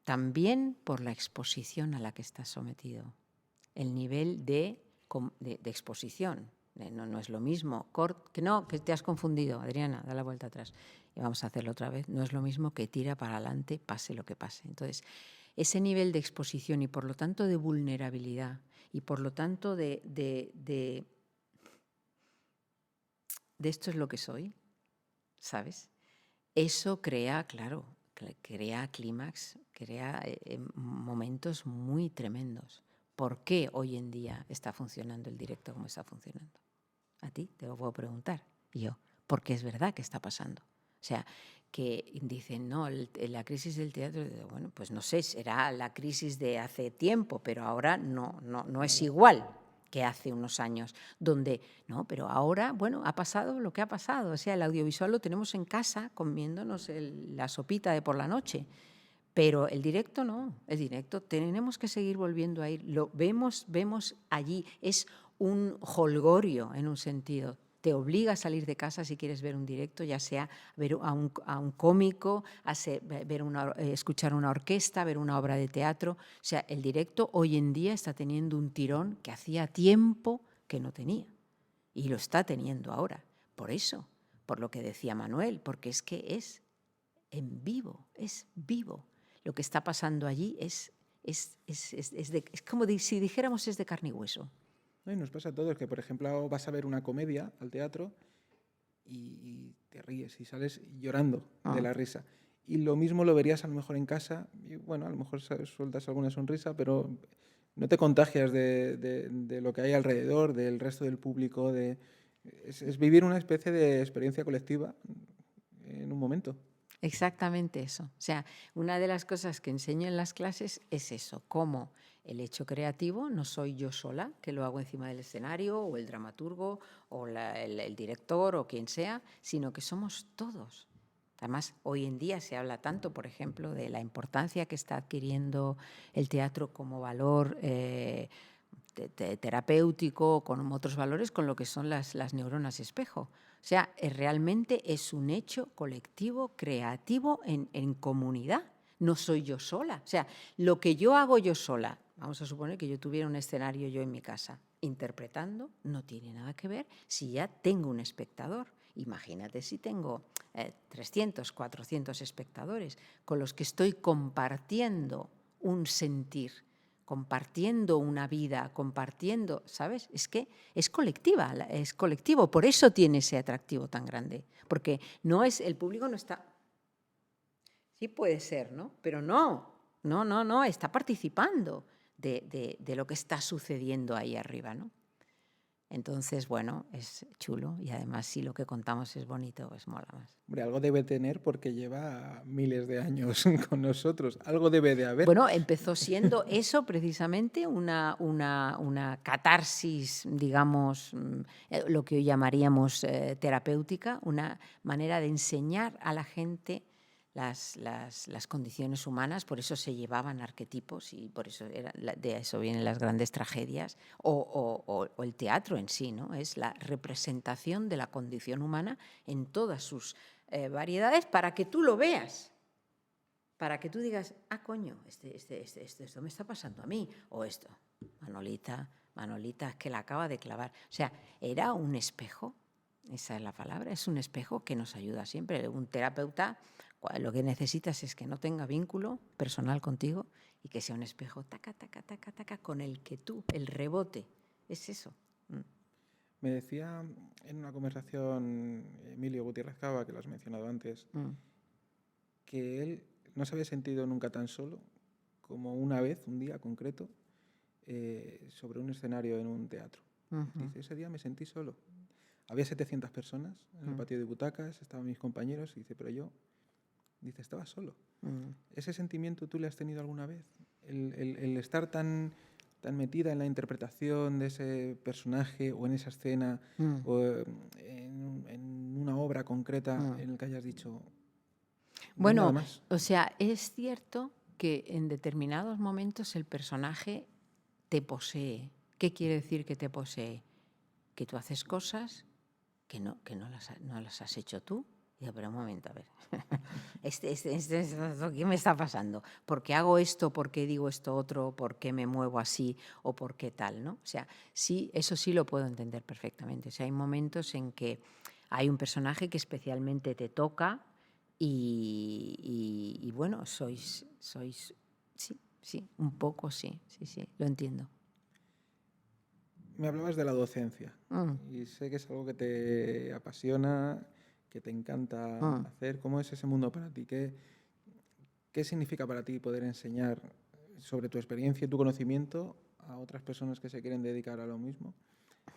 también por la exposición a la que estás sometido. El nivel de exposición. No es lo mismo. Que te has confundido, Adriana, da la vuelta atrás. Y vamos a hacerlo otra vez. No es lo mismo que tira para adelante, pase lo que pase. Entonces, ese nivel de exposición y por lo tanto de vulnerabilidad y por lo tanto de esto es lo que soy, ¿sabes? Eso crea, claro, crea clímax, crea momentos muy tremendos. ¿Por qué hoy en día está funcionando el directo como está funcionando? A ti te lo puedo preguntar. Y yo, porque es verdad que está pasando. O sea, que dicen, no, la crisis del teatro, bueno, pues no sé, será la crisis de hace tiempo, pero ahora no es igual. que hace unos años, donde, no, pero ahora, bueno, ha pasado lo que ha pasado. O sea, el audiovisual lo tenemos en casa comiéndonos la sopita de por la noche. Pero el directo no, el directo tenemos que seguir volviendo a ir. Lo vemos allí. Es un jolgorio en un sentido. Te obliga a salir de casa si quieres ver un directo, ya sea ver a un cómico, escuchar una orquesta, ver una obra de teatro. O sea, el directo hoy en día está teniendo un tirón que hacía tiempo que no tenía. Y lo está teniendo ahora. Por eso, por lo que decía Manuel, porque es que es en vivo, es vivo. Lo que está pasando allí es como si dijéramos es de carne y hueso. No, y nos pasa a todos que, por ejemplo, vas a ver una comedia al teatro y te ríes y sales llorando de la risa. Y lo mismo lo verías a lo mejor en casa y, bueno, a lo mejor sueltas alguna sonrisa, pero no te contagias de lo que hay alrededor, del resto del público. Es vivir una especie de experiencia colectiva en un momento. Exactamente eso. O sea, una de las cosas que enseño en las clases es eso, cómo el hecho creativo no soy yo sola, que lo hago encima del escenario, o el dramaturgo, o el director, o quien sea, sino que somos todos. Además, hoy en día se habla tanto, por ejemplo, de la importancia que está adquiriendo el teatro como valor terapéutico, con otros valores, con lo que son las neuronas espejo. O sea, realmente es un hecho colectivo, creativo, en comunidad. No soy yo sola. O sea, lo que yo hago yo sola, vamos a suponer que yo tuviera un escenario yo en mi casa, interpretando, no tiene nada que ver si ya tengo un espectador. Imagínate si tengo 300, 400 espectadores con los que estoy compartiendo un sentir, compartiendo una vida, compartiendo, ¿sabes? Es que es colectiva, es colectivo, por eso tiene ese atractivo tan grande, porque no es, el público no está, sí puede ser, ¿no? Pero no, está participando de lo que está sucediendo ahí arriba, ¿no? Entonces, bueno, es chulo y además si lo que contamos es bonito, pues mola más. Hombre, algo debe tener porque lleva miles de años con nosotros. Algo debe de haber. Bueno, empezó siendo eso precisamente una catarsis, digamos, lo que hoy llamaríamos terapéutica, una manera de enseñar a la gente las condiciones humanas, por eso se llevaban arquetipos y por eso de eso vienen las grandes tragedias, o el teatro en sí, ¿no? Es la representación de la condición humana en todas sus variedades para que tú lo veas. Para que tú digas, ah, coño, esto me está pasando a mí, o esto, Manolita, es que la acaba de clavar. O sea, era un espejo, esa es la palabra, es un espejo que nos ayuda siempre. Un terapeuta, lo que necesitas es que no tenga vínculo personal contigo y que sea un espejo, taca, taca, taca, taca, con el que tú, el rebote, es eso. Me decía en una conversación Emilio Gutiérrez Cava, que lo has mencionado antes, que él no se había sentido nunca tan solo como una vez, un día concreto, sobre un escenario en un teatro. Dice, ese día me sentí solo. Había 700 personas en el patio de butacas, estaban mis compañeros, y dice, pero yo, dice, estaba solo. ¿Ese sentimiento tú le has tenido alguna vez? El estar tan metida en la interpretación de ese personaje o en esa escena o en una obra concreta en la que hayas dicho... Bueno, o sea, es cierto que en determinados momentos el personaje te posee. ¿Qué quiere decir que te posee? Que tú haces cosas que no las has hecho tú. Digo, pero un momento, a ver, ¿qué me está pasando? ¿Por qué hago esto? ¿Por qué digo esto otro? ¿Por qué me muevo así? ¿O por qué tal? ¿No? O sea, sí, eso sí lo puedo entender perfectamente. O sea, hay momentos en que hay un personaje que especialmente te toca y bueno, sois, sí, un poco sí, lo entiendo. Me hablabas de la docencia y sé que es algo que te apasiona, que te encanta hacer. ¿Cómo es ese mundo para ti? ¿Qué significa para ti poder enseñar sobre tu experiencia y tu conocimiento a otras personas que se quieren dedicar a lo mismo?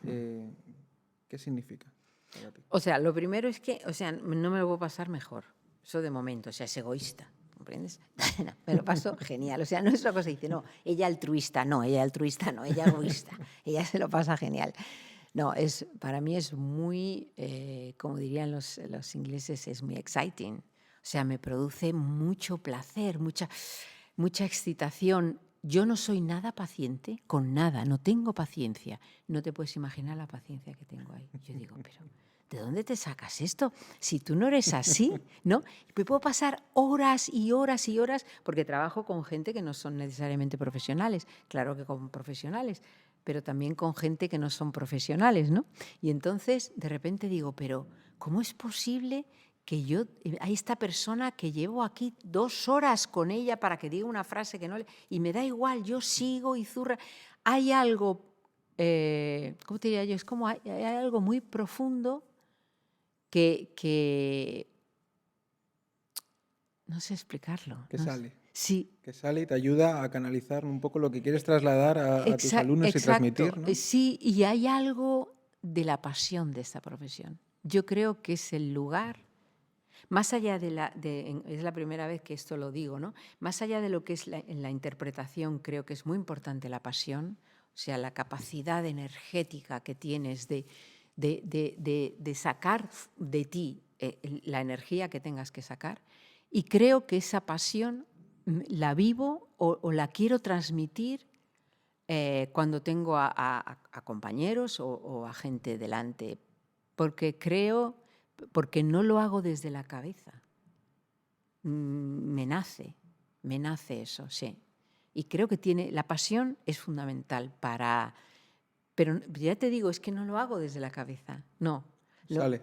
¿Qué significa para ti? O sea, lo primero es que, o sea, no me lo puedo pasar mejor. Eso de momento, o sea, es egoísta. ¿comprendes? No, me lo paso genial. O sea, no es una cosa que dice, no, ella altruista, no, ella altruista, no, ella egoísta. Ella se lo pasa genial. No, para mí es muy, como dirían los ingleses, es muy exciting. O sea, me produce mucho placer, mucha excitación. Yo no soy nada paciente con nada, no tengo paciencia. No te puedes imaginar la paciencia que tengo ahí. Yo digo, pero ¿de dónde te sacas esto? Si tú no eres así, ¿no? Me puedo pasar horas y horas y horas, porque trabajo con gente que no son necesariamente profesionales, claro que con profesionales, pero también con gente que no son profesionales, ¿no? Y entonces de repente digo, pero ¿cómo es posible que yo, hay esta persona que llevo aquí 2 horas con ella para que diga una frase que no le... Y me da igual, yo sigo y zurra. Hay algo, ¿cómo te diría yo? Es como hay algo muy profundo que no sé explicarlo. Que No sé. sale. Sí. Que sale y te ayuda a canalizar un poco lo que quieres trasladar a tus alumnos y transmitir, ¿no? Sí, y hay algo de la pasión de esta profesión. Yo creo que es el lugar, más allá es la primera vez que esto lo digo, ¿no? Más allá de lo que es en la interpretación, creo que es muy importante la pasión, o sea, la capacidad energética que tienes de sacar de ti la energía que tengas que sacar. Y creo que esa pasión la vivo o la quiero transmitir cuando tengo a compañeros o a gente delante, porque no lo hago desde la cabeza. Me nace eso, sí. Y creo que la pasión es fundamental pero ya te digo, es que no lo hago desde la cabeza, no. Sale.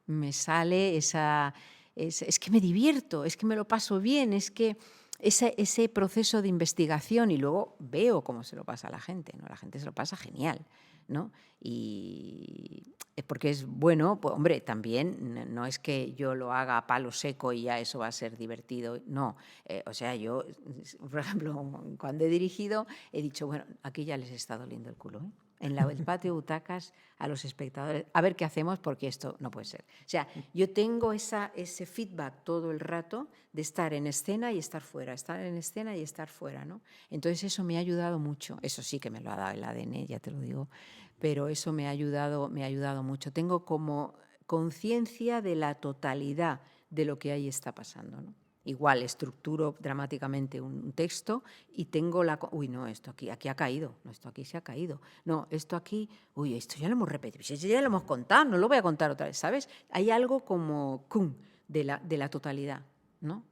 Me sale es que me divierto, es que me lo paso bien, es que ese proceso de investigación y luego veo cómo se lo pasa a la gente, ¿no? La gente se lo pasa genial, ¿no? Y es porque es bueno, pues hombre, también no es que yo lo haga a palo seco y ya eso va a ser divertido, no. O sea, yo, por ejemplo, cuando he dirigido, he dicho, bueno, aquí ya les está doliendo el culo, ¿eh? En el patio de butacas a los espectadores, a ver qué hacemos porque esto no puede ser. O sea, yo tengo ese feedback todo el rato de estar en escena y estar fuera, estar en escena y estar fuera, ¿no? Entonces eso me ha ayudado mucho. Eso sí que me lo ha dado el ADN, ya te lo digo, pero eso me ha ayudado mucho. Tengo como conciencia de la totalidad de lo que ahí está pasando, ¿no? Igual estructuro dramáticamente un texto y tengo uy, no, esto aquí ha caído, no, esto aquí se ha caído, no, esto aquí, uy, esto ya lo hemos repetido, ya lo hemos contado, no lo voy a contar otra vez, ¿sabes? Hay algo como de la totalidad, ¿no?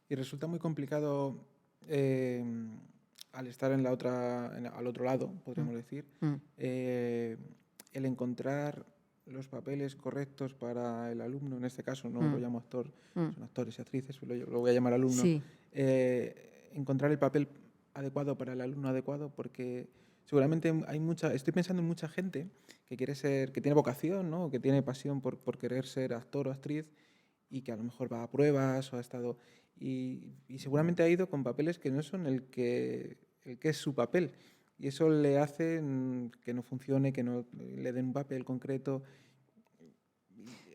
Y resulta muy complicado al estar al otro lado, podríamos decir, el encontrar los papeles correctos para el alumno, en este caso no lo llamo actor, son actores y actrices, lo voy a llamar alumno, Sí. Encontrar el papel adecuado para el alumno adecuado, porque seguramente estoy pensando en mucha gente que que tiene vocación, ¿no? Que tiene pasión por querer ser actor o actriz y que a lo mejor va a pruebas o ha estado y seguramente ha ido con papeles que no son el que es su papel. Y eso le hace que no funcione, que no le den un papel concreto.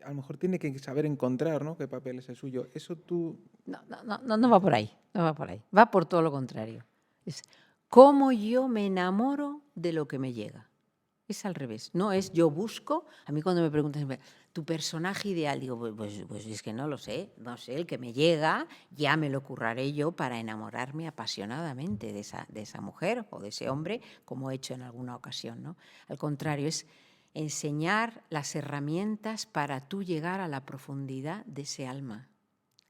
A lo mejor tiene que saber encontrar, ¿no?, qué papel es el suyo. Eso tú... No va por ahí, no va por ahí. Va por todo lo contrario. Es cómo yo me enamoro de lo que me llega. Es al revés. No es yo busco. A mí cuando me preguntan tu personaje ideal, digo, pues es que no lo sé. No sé, el que me llega ya me lo curraré yo para enamorarme apasionadamente de esa mujer o de ese hombre, como he hecho en alguna ocasión, ¿no? Al contrario, es enseñar las herramientas para tú llegar a la profundidad de ese alma.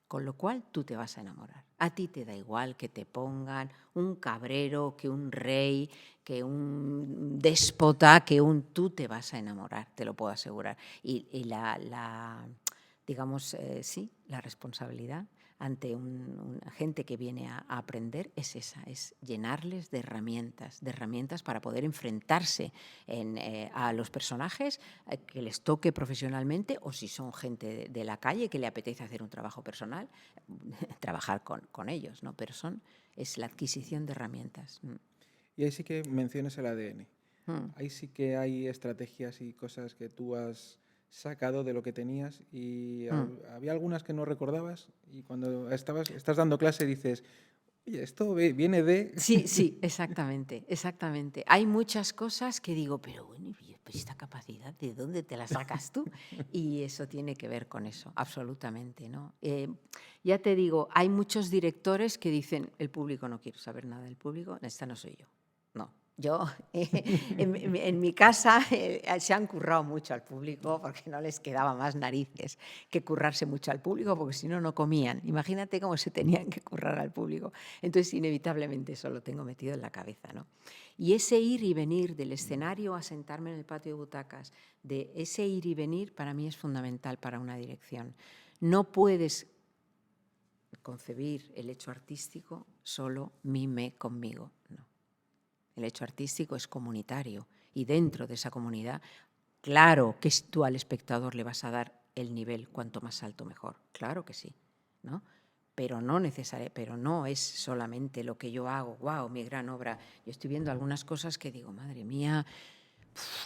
Con lo cual tú te vas a enamorar. A ti te da igual que te pongan un cabrero, que un rey, que un déspota, tú te vas a enamorar, te lo puedo asegurar. Y digamos, sí, la responsabilidad ante una gente que viene a aprender es esa, es llenarles de herramientas para poder enfrentarse a los personajes que les toque profesionalmente o si son gente de la calle que le apetece hacer un trabajo personal, trabajar con ellos, ¿no? Pero es la adquisición de herramientas. Y ahí sí que mencionas el ADN. Ahí sí que hay estrategias y cosas que tú has sacado de lo que tenías y Mm. había algunas que no recordabas y cuando estás dando clase dices, oye, esto viene de... Sí, sí, exactamente, exactamente. Hay muchas cosas que digo, pero bueno, pues esta capacidad, ¿de dónde te la sacas tú? Y eso tiene que ver con eso, absolutamente, ¿no? Ya te digo, hay muchos directores que dicen, el público, no quiero saber nada del público, esta no soy yo. No, yo en mi casa se han currado mucho al público porque no les quedaba más narices que currarse mucho al público porque si no, no comían. Imagínate cómo se tenían que currar al público. Entonces, inevitablemente eso lo tengo metido en la cabeza, ¿no? Y ese ir y venir del escenario a sentarme en el patio de butacas, de ese ir y venir para mí es fundamental para una dirección. No puedes concebir el hecho artístico solo mime conmigo, no. El hecho artístico es comunitario y dentro de esa comunidad, claro que tú al espectador le vas a dar el nivel cuanto más alto mejor, claro que sí, ¿no? Pero no es solamente lo que yo hago, wow, mi gran obra. Yo estoy viendo algunas cosas que digo, madre mía,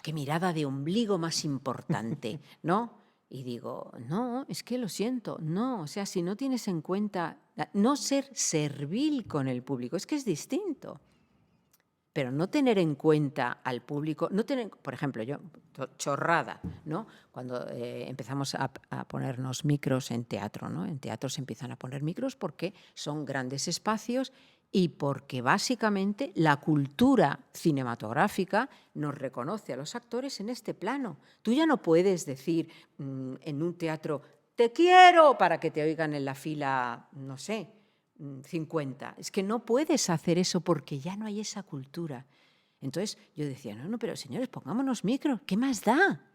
qué mirada de ombligo más importante, ¿no? Y digo, no, es que lo siento, no, o sea, si no tienes en cuenta, no ser servil con el público, es que es distinto. Pero no tener en cuenta al público, no tener, por ejemplo, yo, chorrada, ¿no? Cuando empezamos a ponernos micros en teatro, ¿no? En teatro se empiezan a poner micros porque son grandes espacios y porque básicamente la cultura cinematográfica nos reconoce a los actores en este plano. Tú ya no puedes decir en un teatro, te quiero, para que te oigan en la fila, no sé, 50. Es que no puedes hacer eso porque ya no hay esa cultura. Entonces yo decía, no, pero señores, pongámonos micro, ¿qué más da?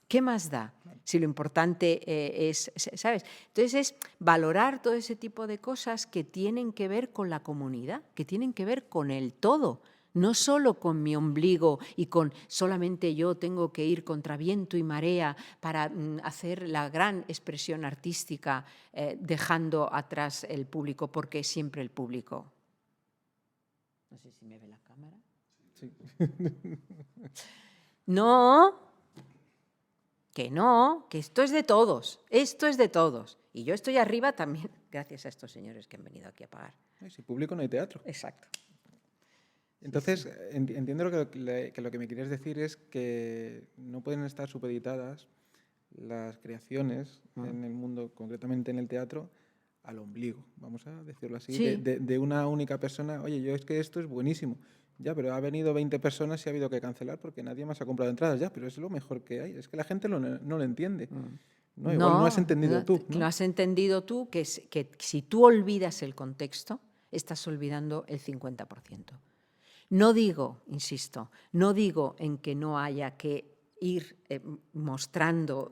¿Qué más da? Si lo importante es, ¿sabes? Entonces es valorar todo ese tipo de cosas que tienen que ver con la comunidad, que tienen que ver con el todo, no solo con mi ombligo y con solamente yo tengo que ir contra viento y marea para hacer la gran expresión artística dejando atrás el público, porque es siempre el público. No sé si me ve la cámara. Sí. No, que esto es de todos, esto es de todos. Y yo estoy arriba también gracias a estos señores que han venido aquí a pagar. Sin público no hay teatro. Exacto. Entonces, sí. Entiendo que lo que me quieres decir es que no pueden estar supeditadas las creaciones en el mundo, concretamente en el teatro, al ombligo, vamos a decirlo así, Sí. de una única persona. Oye, yo es que esto es buenísimo. Ya, pero ha venido 20 personas y ha habido que cancelar porque nadie más ha comprado entradas. Ya, pero es lo mejor que hay. Es que la gente no lo entiende. No, igual no has entendido tú, ¿no? Lo has entendido tú, que si tú olvidas el contexto, estás olvidando el 50%. No digo, insisto, no digo en que no haya que ir mostrando,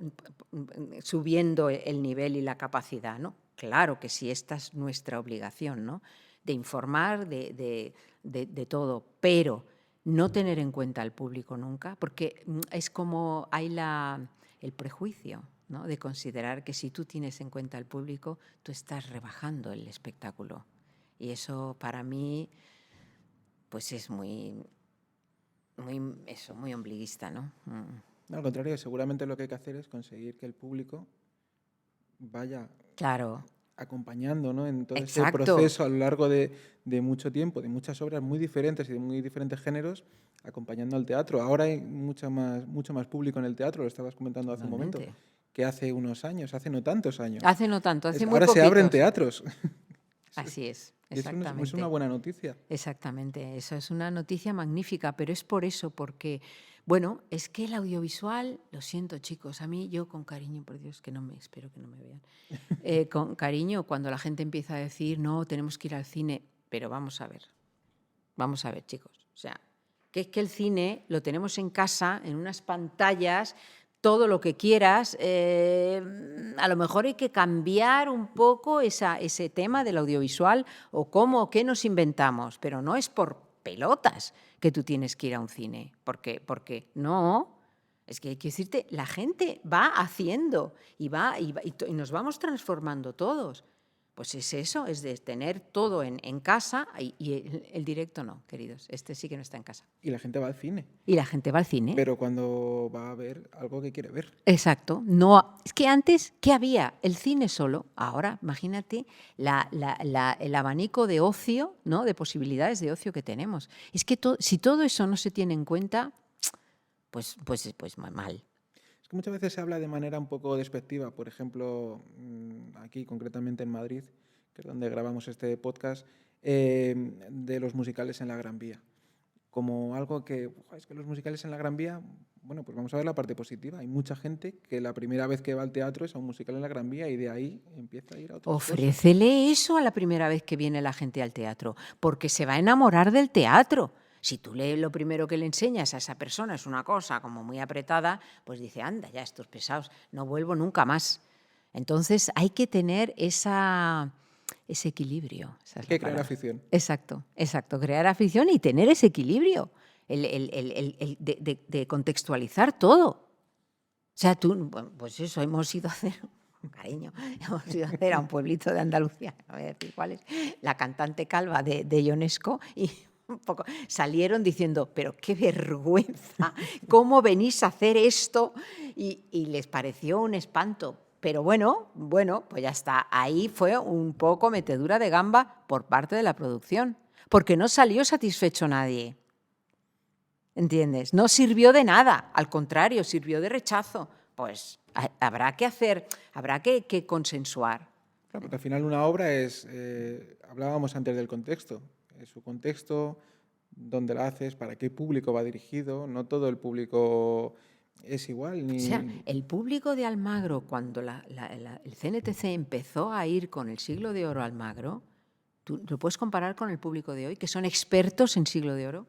subiendo el nivel y la capacidad, ¿no? Claro que sí, esta es nuestra obligación, ¿no? De informar, de todo, pero no tener en cuenta al público nunca, porque es como hay el prejuicio, ¿no? De considerar que si tú tienes en cuenta al público, tú estás rebajando el espectáculo. Y eso para mí pues es muy ombliguista, ¿no? No, al contrario, seguramente lo que hay que hacer es conseguir que el público vaya acompañando, ¿no? En todo ese proceso a lo largo de mucho tiempo, de muchas obras muy diferentes y de muy diferentes géneros, acompañando al teatro. Ahora hay mucho más público en el teatro, lo estabas comentando hace un momento, que hace unos años, hace no tantos años. Hace no tanto, hace muy ahora poquitos. Se abren teatros. Así es, exactamente. Es una buena noticia. Exactamente, eso es una noticia magnífica, pero es por eso, porque, bueno, es que el audiovisual, lo siento chicos, a mí yo con cariño, por Dios, espero que no me vean, con cariño cuando la gente empieza a decir, no, tenemos que ir al cine, pero vamos a ver chicos, o sea, que es que el cine lo tenemos en casa, en unas pantallas, todo lo que quieras, a lo mejor hay que cambiar un poco ese tema del audiovisual o qué nos inventamos, pero no es por pelotas que tú tienes que ir a un cine, porque no, es que hay que decirte, la gente va haciendo y nos vamos transformando todos. Pues es eso, es de tener todo en casa y el directo no, queridos. Este sí que no está en casa. Y la gente va al cine, Y la gente va al cine. pero cuando va a ver algo que quiere ver. Exacto. No, es que antes, ¿qué había? El cine solo. Ahora, imagínate el abanico de ocio, ¿no? De posibilidades de ocio que tenemos. Es que si todo eso no se tiene en cuenta, pues mal. Es que muchas veces se habla de manera un poco despectiva, por ejemplo, aquí concretamente en Madrid, que es donde grabamos este podcast, de los musicales en la Gran Vía. Como algo que, es que los musicales en la Gran Vía, bueno, pues vamos a ver la parte positiva. Hay mucha gente que la primera vez que va al teatro es a un musical en la Gran Vía y de ahí empieza a ir a otras cosas. Ofrécele eso a la primera vez que viene la gente al teatro, porque se va a enamorar del teatro. Si tú lo primero que le enseñas a esa persona es una cosa como muy apretada, pues dice, anda, ya estos pesados, no vuelvo nunca más. Entonces hay que tener ese equilibrio. Hay que crear afición. Exacto, crear afición y tener ese equilibrio, de contextualizar todo. O sea, pues eso, hemos ido a hacer... Cariño, hemos ido a hacer a un pueblito de Andalucía, no voy a decir cuál es, la cantante calva de Ionesco, y un poco salieron diciendo, pero qué vergüenza, ¿cómo venís a hacer esto? Y les pareció un espanto. Pero bueno, pues ya está. Ahí fue un poco metedura de gamba por parte de la producción, porque no salió satisfecho nadie. ¿Entiendes? No sirvió de nada, al contrario, sirvió de rechazo. Pues habrá que hacer, habrá que consensuar. Claro, porque al final una obra es, hablábamos antes del contexto, es su contexto, dónde la haces, para qué público va dirigido, no todo el público es igual. Ni... O sea, el público de Almagro, cuando el CNTC empezó a ir con el Siglo de Oro a Almagro, ¿tú lo puedes comparar con el público de hoy, que son expertos en Siglo de Oro?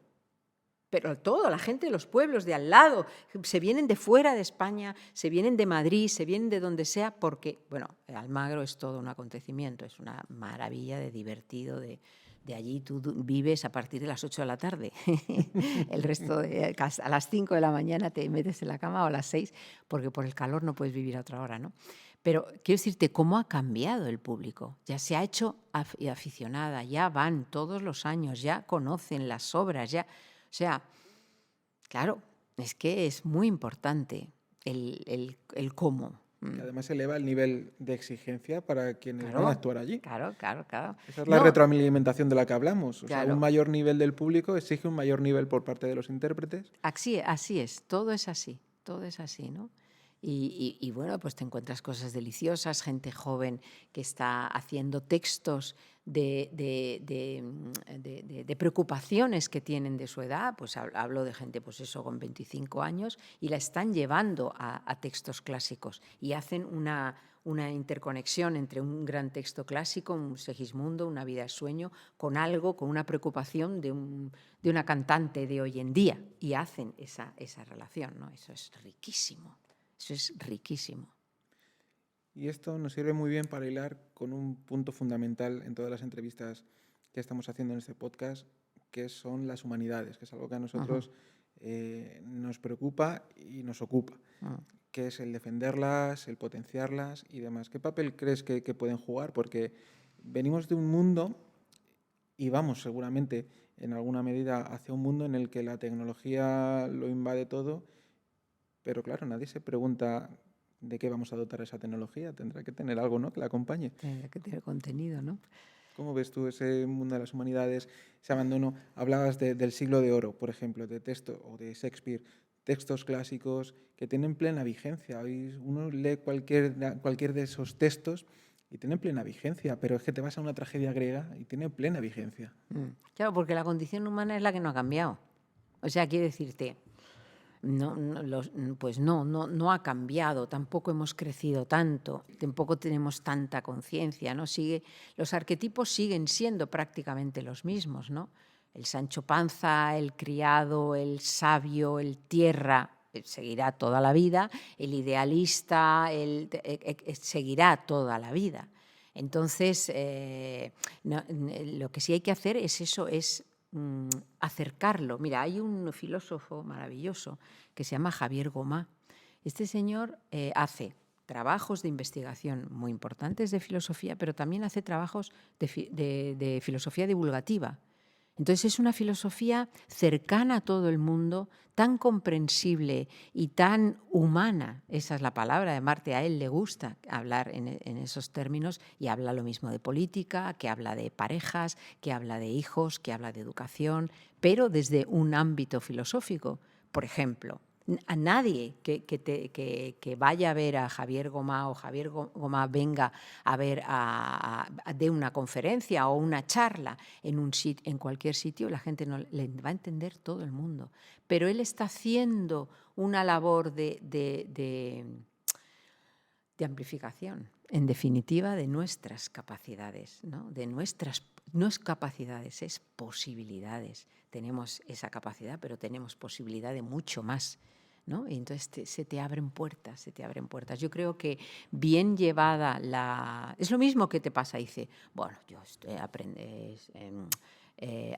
Pero todo, la gente de los pueblos de al lado, se vienen de fuera de España, se vienen de Madrid, se vienen de donde sea, porque, bueno, Almagro es todo un acontecimiento, es una maravilla de divertido, de allí tú vives a partir de las 8 de la tarde. El resto, a las 5 de la mañana te metes en la cama o a las 6, porque por el calor no puedes vivir a otra hora, ¿no? Pero quiero decirte, ¿cómo ha cambiado el público? Ya se ha hecho aficionada, ya van todos los años, ya conocen las obras, ya... O sea, claro, es que es muy importante el cómo. Y además eleva el nivel de exigencia para quienes van a actuar allí. Claro. Esa es la retroalimentación de la que hablamos. O sea, Claro. un mayor nivel del público exige un mayor nivel por parte de los intérpretes. Así es, todo es así, ¿no? Y bueno, pues te encuentras cosas deliciosas, gente joven que está haciendo textos de preocupaciones que tienen de su edad, pues hablo de gente pues eso con 25 años y la están llevando a textos clásicos y hacen una interconexión entre un gran texto clásico, un Segismundo, una vida de sueño, con algo, con una preocupación de una cantante de hoy en día y hacen esa relación, ¿no? Eso es riquísimo. Eso es riquísimo. Y esto nos sirve muy bien para hilar con un punto fundamental en todas las entrevistas que estamos haciendo en este podcast, que son las humanidades, que es algo que a nosotros nos preocupa y nos ocupa, que es el defenderlas, el potenciarlas y demás. ¿Qué papel crees que pueden jugar? Porque venimos de un mundo y vamos seguramente en alguna medida hacia un mundo en el que la tecnología lo invade todo. Pero claro, nadie se pregunta de qué vamos a dotar esa tecnología. Tendrá que tener algo, ¿no?, que la acompañe. Tendrá que tener contenido, ¿no? ¿Cómo ves tú ese mundo de las humanidades, ese abandono? Hablabas del Siglo de Oro, por ejemplo, de texto o de Shakespeare, textos clásicos que tienen plena vigencia. Hoy uno lee cualquier de esos textos y tienen plena vigencia, pero es que te vas a una tragedia griega y tiene plena vigencia. Claro, porque la condición humana es la que no ha cambiado. O sea, quiero decirte... No ha cambiado, tampoco hemos crecido tanto, tampoco tenemos tanta conciencia, ¿no? Los arquetipos siguen siendo prácticamente los mismos, ¿no? El Sancho Panza, el criado, el sabio, el tierra, seguirá toda la vida, el idealista, seguirá toda la vida. Entonces, lo que sí hay que hacer es eso, es acercarlo. Mira, hay un filósofo maravilloso que se llama Javier Gomá. Este señor hace trabajos de investigación muy importantes de filosofía, pero también hace trabajos de filosofía divulgativa. Entonces es una filosofía cercana a todo el mundo, tan comprensible y tan humana, esa es la palabra de Marte, a él le gusta hablar en esos términos y habla lo mismo de política, que habla de parejas, que habla de hijos, que habla de educación, pero desde un ámbito filosófico. Por ejemplo, a nadie que vaya a ver a Javier Gomá o Javier Gomá venga a ver de una conferencia o una charla en cualquier sitio, la gente no le va a entender todo el mundo. Pero él está haciendo una labor de amplificación, en definitiva, de nuestras capacidades, ¿no? No es capacidades, es posibilidades. Tenemos esa capacidad, pero tenemos posibilidad de mucho más, ¿no? Y entonces se te abren puertas, se te abren puertas. Yo creo que bien llevada es lo mismo que te pasa, dice, bueno, yo aprendes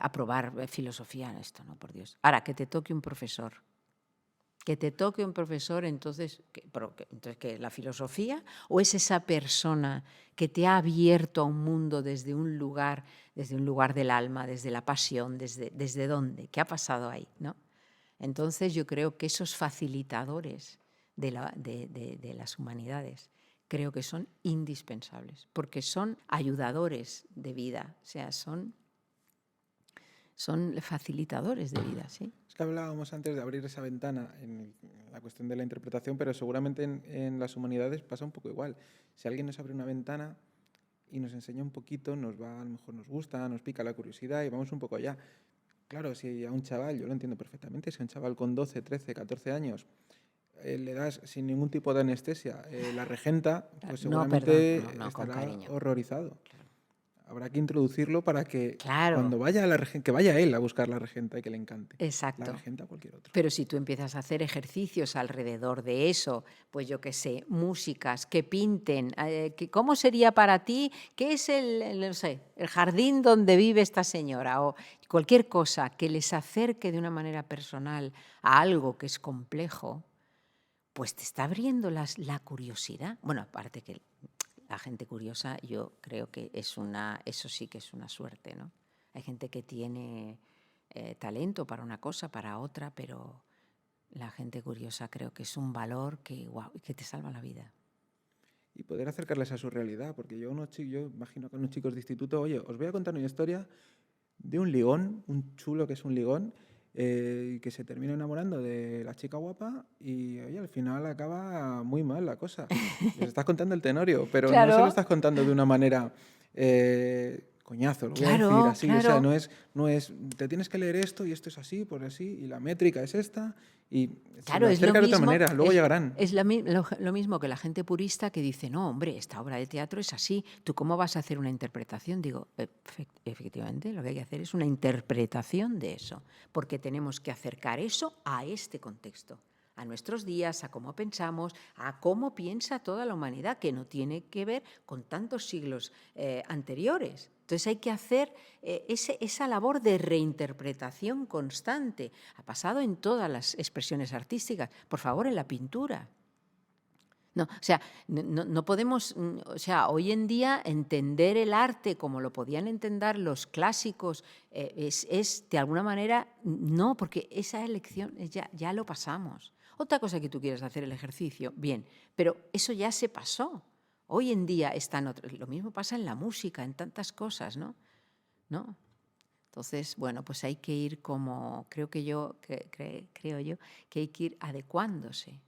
a probar filosofía en esto, ¿no? Por Dios. Ahora, que te toque un profesor. Entonces, ¿qué, la filosofía o es esa persona que te ha abierto a un mundo desde un lugar del alma, desde la pasión, desde dónde? ¿Qué ha pasado ahí? ¿No? Entonces yo creo que esos facilitadores de las humanidades creo que son indispensables, porque son ayudadores de vida, o sea, son facilitadores de vida, ¿sí? Es que hablábamos antes de abrir esa ventana en la cuestión de la interpretación, pero seguramente en las humanidades pasa un poco igual. Si alguien nos abre una ventana y nos enseña un poquito, a lo mejor nos gusta, nos pica la curiosidad y vamos un poco allá. Claro, si a un chaval, yo lo entiendo perfectamente, si a un chaval con 12, 13, 14 años le das sin ningún tipo de anestesia la regenta, pues seguramente estará horrorizado. Claro. Habrá que introducirlo para que claro. cuando vaya a la regenta, que vaya él a buscar la regenta y que le encante. Exacto. La regenta a cualquier otro. Pero si tú empiezas a hacer ejercicios alrededor de eso, pues yo qué sé, músicas que pinten, ¿cómo sería para ti? ¿Qué es no sé, el jardín donde vive esta señora? O cualquier cosa que les acerque de una manera personal a algo que es complejo, pues te está abriendo la curiosidad. Bueno, aparte que la gente curiosa, yo creo que eso sí que es una suerte, ¿no? Hay gente que tiene talento para una cosa, para otra, pero la gente curiosa creo que es un valor que te salva la vida. Y poder acercarles a su realidad, porque yo imagino que a unos chicos de instituto, oye, os voy a contar una historia de un ligón, un chulo que es un ligón, que se termina enamorando de la chica guapa y oye, al final acaba muy mal la cosa. Les estás contando el Tenorio, pero claro. No se lo estás contando de una manera coñazo, lo voy a decir así. Claro. O sea, no es te tienes que leer esto y esto es así, por así, y la métrica es esta, y claro, se lo acerca de otra manera, luego llegarán. Es lo mismo que la gente purista que dice, no, hombre, esta obra de teatro es así, ¿tú cómo vas a hacer una interpretación? Digo, efectivamente, lo que hay que hacer es una interpretación de eso, porque tenemos que acercar eso a este contexto, a nuestros días, a cómo pensamos, a cómo piensa toda la humanidad, que no tiene que ver con tantos siglos anteriores. Entonces hay que hacer esa labor de reinterpretación constante. Ha pasado en todas las expresiones artísticas, por favor, en la pintura. No, o sea, no podemos, o sea, hoy en día entender el arte como lo podían entender los clásicos es de alguna manera, no, porque esa elección ya lo pasamos. Otra cosa que tú quieres hacer el ejercicio, bien, pero eso ya se pasó. Hoy en día lo mismo pasa en la música, en tantas cosas, ¿no? Entonces, bueno, pues hay que ir creo yo que hay que ir adecuándose,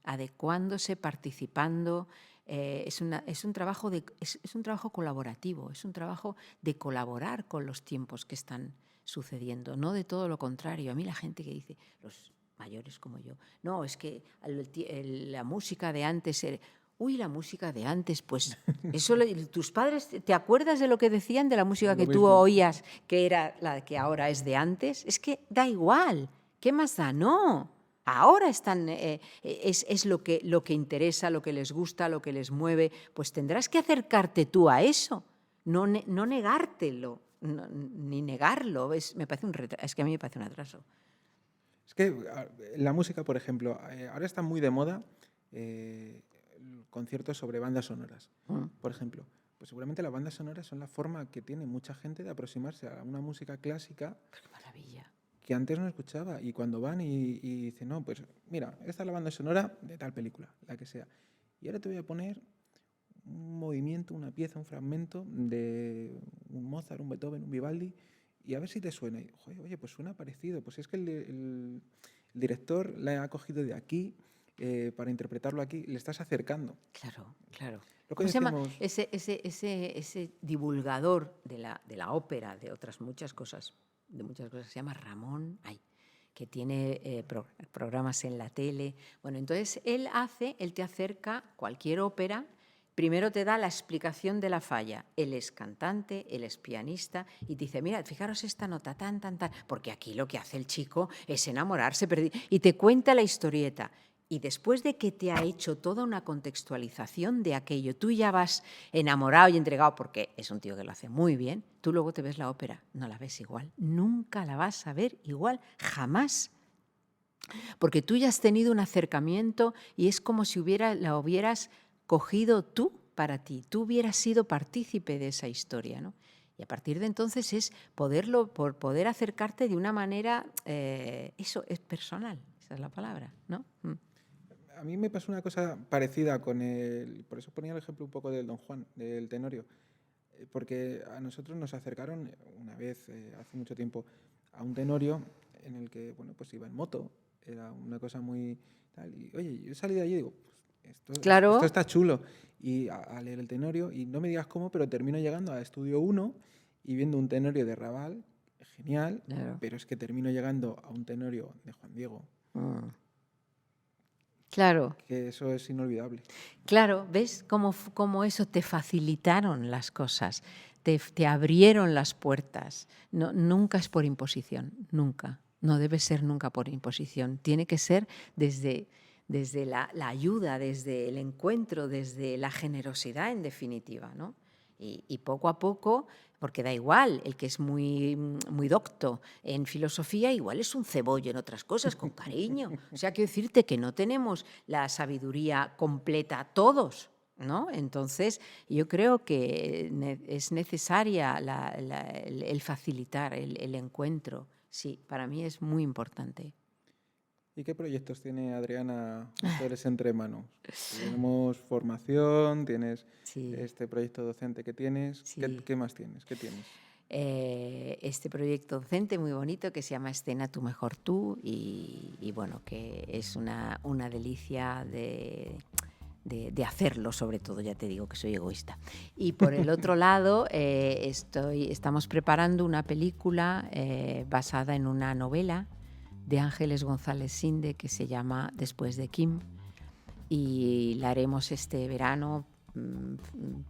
participando. Es un trabajo colaborativo, es un trabajo de colaborar con los tiempos que están sucediendo, no de todo lo contrario. A mí la gente que dice, los mayores como yo, no, es que la música de antes era... Uy, la música de antes, pues eso tus padres, ¿te acuerdas de lo que decían de la música que tú oías, que era la que ahora es de antes? Es que da igual, ¿qué más da? No, ahora es lo que interesa, lo que les gusta, lo que les mueve, pues tendrás que acercarte tú a eso, no negártelo, ni negarlo, es que a mí me parece un atraso. Es que la música, por ejemplo, ahora está muy de moda conciertos sobre bandas sonoras, Mm. por ejemplo. Pues seguramente las bandas sonoras son la forma que tiene mucha gente de aproximarse a una música clásica Qué maravilla. que antes no escuchaba. Y cuando van y dicen, no, pues mira, esta es la banda sonora de tal película, la que sea. Y ahora te voy a poner un movimiento, una pieza, un fragmento de un Mozart, un Beethoven, un Vivaldi, y a ver si te suena. Y, joder, oye, pues suena parecido. Pues es que el director la ha cogido de aquí para interpretarlo aquí. Le estás acercando. Claro, claro. Lo que ¿Cómo se llama decimos, ese divulgador de la ópera, de otras muchas cosas? Se llama Ramón, que tiene programas en la tele. Bueno, entonces él te acerca cualquier ópera. Primero te da la explicación de la falla. Él es cantante, él es pianista y te dice, mira, fijaros esta nota, tan, tan, tan, porque aquí lo que hace el chico es enamorarse, y te cuenta la historieta. Y después de que te ha hecho toda una contextualización de aquello, tú ya vas enamorado y entregado, porque es un tío que lo hace muy bien, tú luego te ves la ópera, no la ves igual, nunca la vas a ver igual, jamás. Porque tú ya has tenido un acercamiento y es como si la hubieras cogido tú para ti, tú hubieras sido partícipe de esa historia, ¿no? Y a partir de entonces es poder acercarte de una manera, eso es personal, esa es la palabra, ¿no? a mí me pasó una cosa parecida con por eso ponía el ejemplo un poco del Don Juan, del Tenorio, porque a nosotros nos acercaron una vez, hace mucho tiempo, a un Tenorio en el que, bueno, pues iba en moto, era una cosa muy tal, y oye, yo salí de allí y digo, pues Claro. esto está chulo, y a leer el Tenorio, y no me digas cómo, pero termino llegando a Estudio 1 y viendo un Tenorio de Raval, genial, Claro. pero es que termino llegando a un Tenorio de Juan Diego. Claro. Que eso es inolvidable. Claro, ¿ves cómo eso te facilitaron las cosas, te abrieron las puertas? No, nunca es por imposición, nunca. No debe ser nunca por imposición. Tiene que ser desde la ayuda, desde el encuentro, desde la generosidad, en definitiva, ¿no? Y poco a poco, porque da igual, el que es muy docto en filosofía igual es un cebollo en otras cosas, con cariño. O sea, quiero decirte que no tenemos la sabiduría completa todos, ¿no? Entonces, yo creo que es necesaria el facilitar el encuentro. Sí, para mí es muy importante. ¿Y qué proyectos tiene Adriana Mujeres entre manos? Tenemos formación, tienes este proyecto docente que tienes. Sí. ¿Qué más tienes? ¿Qué tienes? Este proyecto docente muy bonito que se llama Escena tu mejor tú y bueno, que es una delicia de hacerlo, sobre todo, ya te digo que soy egoísta. Y por el otro lado, estamos preparando una película basada en una novela de Ángeles González Sinde que se llama Después de Kim, y la haremos este verano,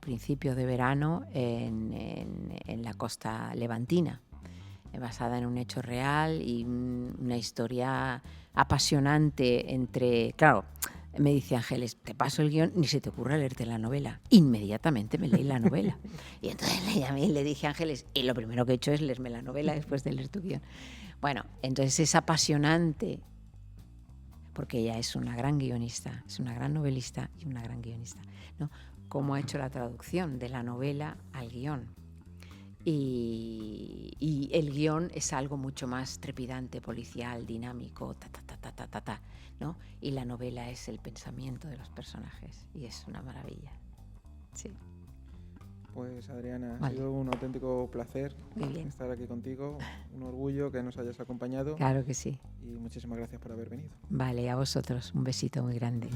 principio de verano, en la costa levantina, basada en un hecho real y una historia apasionante entre, claro, me dice Ángeles, te paso el guión, ni se te ocurra leerte la novela. Inmediatamente me leí la novela. Y entonces le llamé y le dije a Ángeles, y lo primero que he hecho es leerme la novela después de leer tu guión. Bueno, entonces es apasionante, porque ella es una gran guionista, es una gran novelista y una gran guionista, ¿no? Cómo ha hecho la traducción de la novela al guión. Y el guión es algo mucho más trepidante, policial, dinámico, ¿no? Y la novela es el pensamiento de los personajes y es una maravilla. Sí. Pues Adriana, ha sido un auténtico placer estar aquí contigo, un orgullo que nos hayas acompañado. Claro que sí. Y muchísimas gracias por haber venido. Vale, a vosotros, un besito muy grande.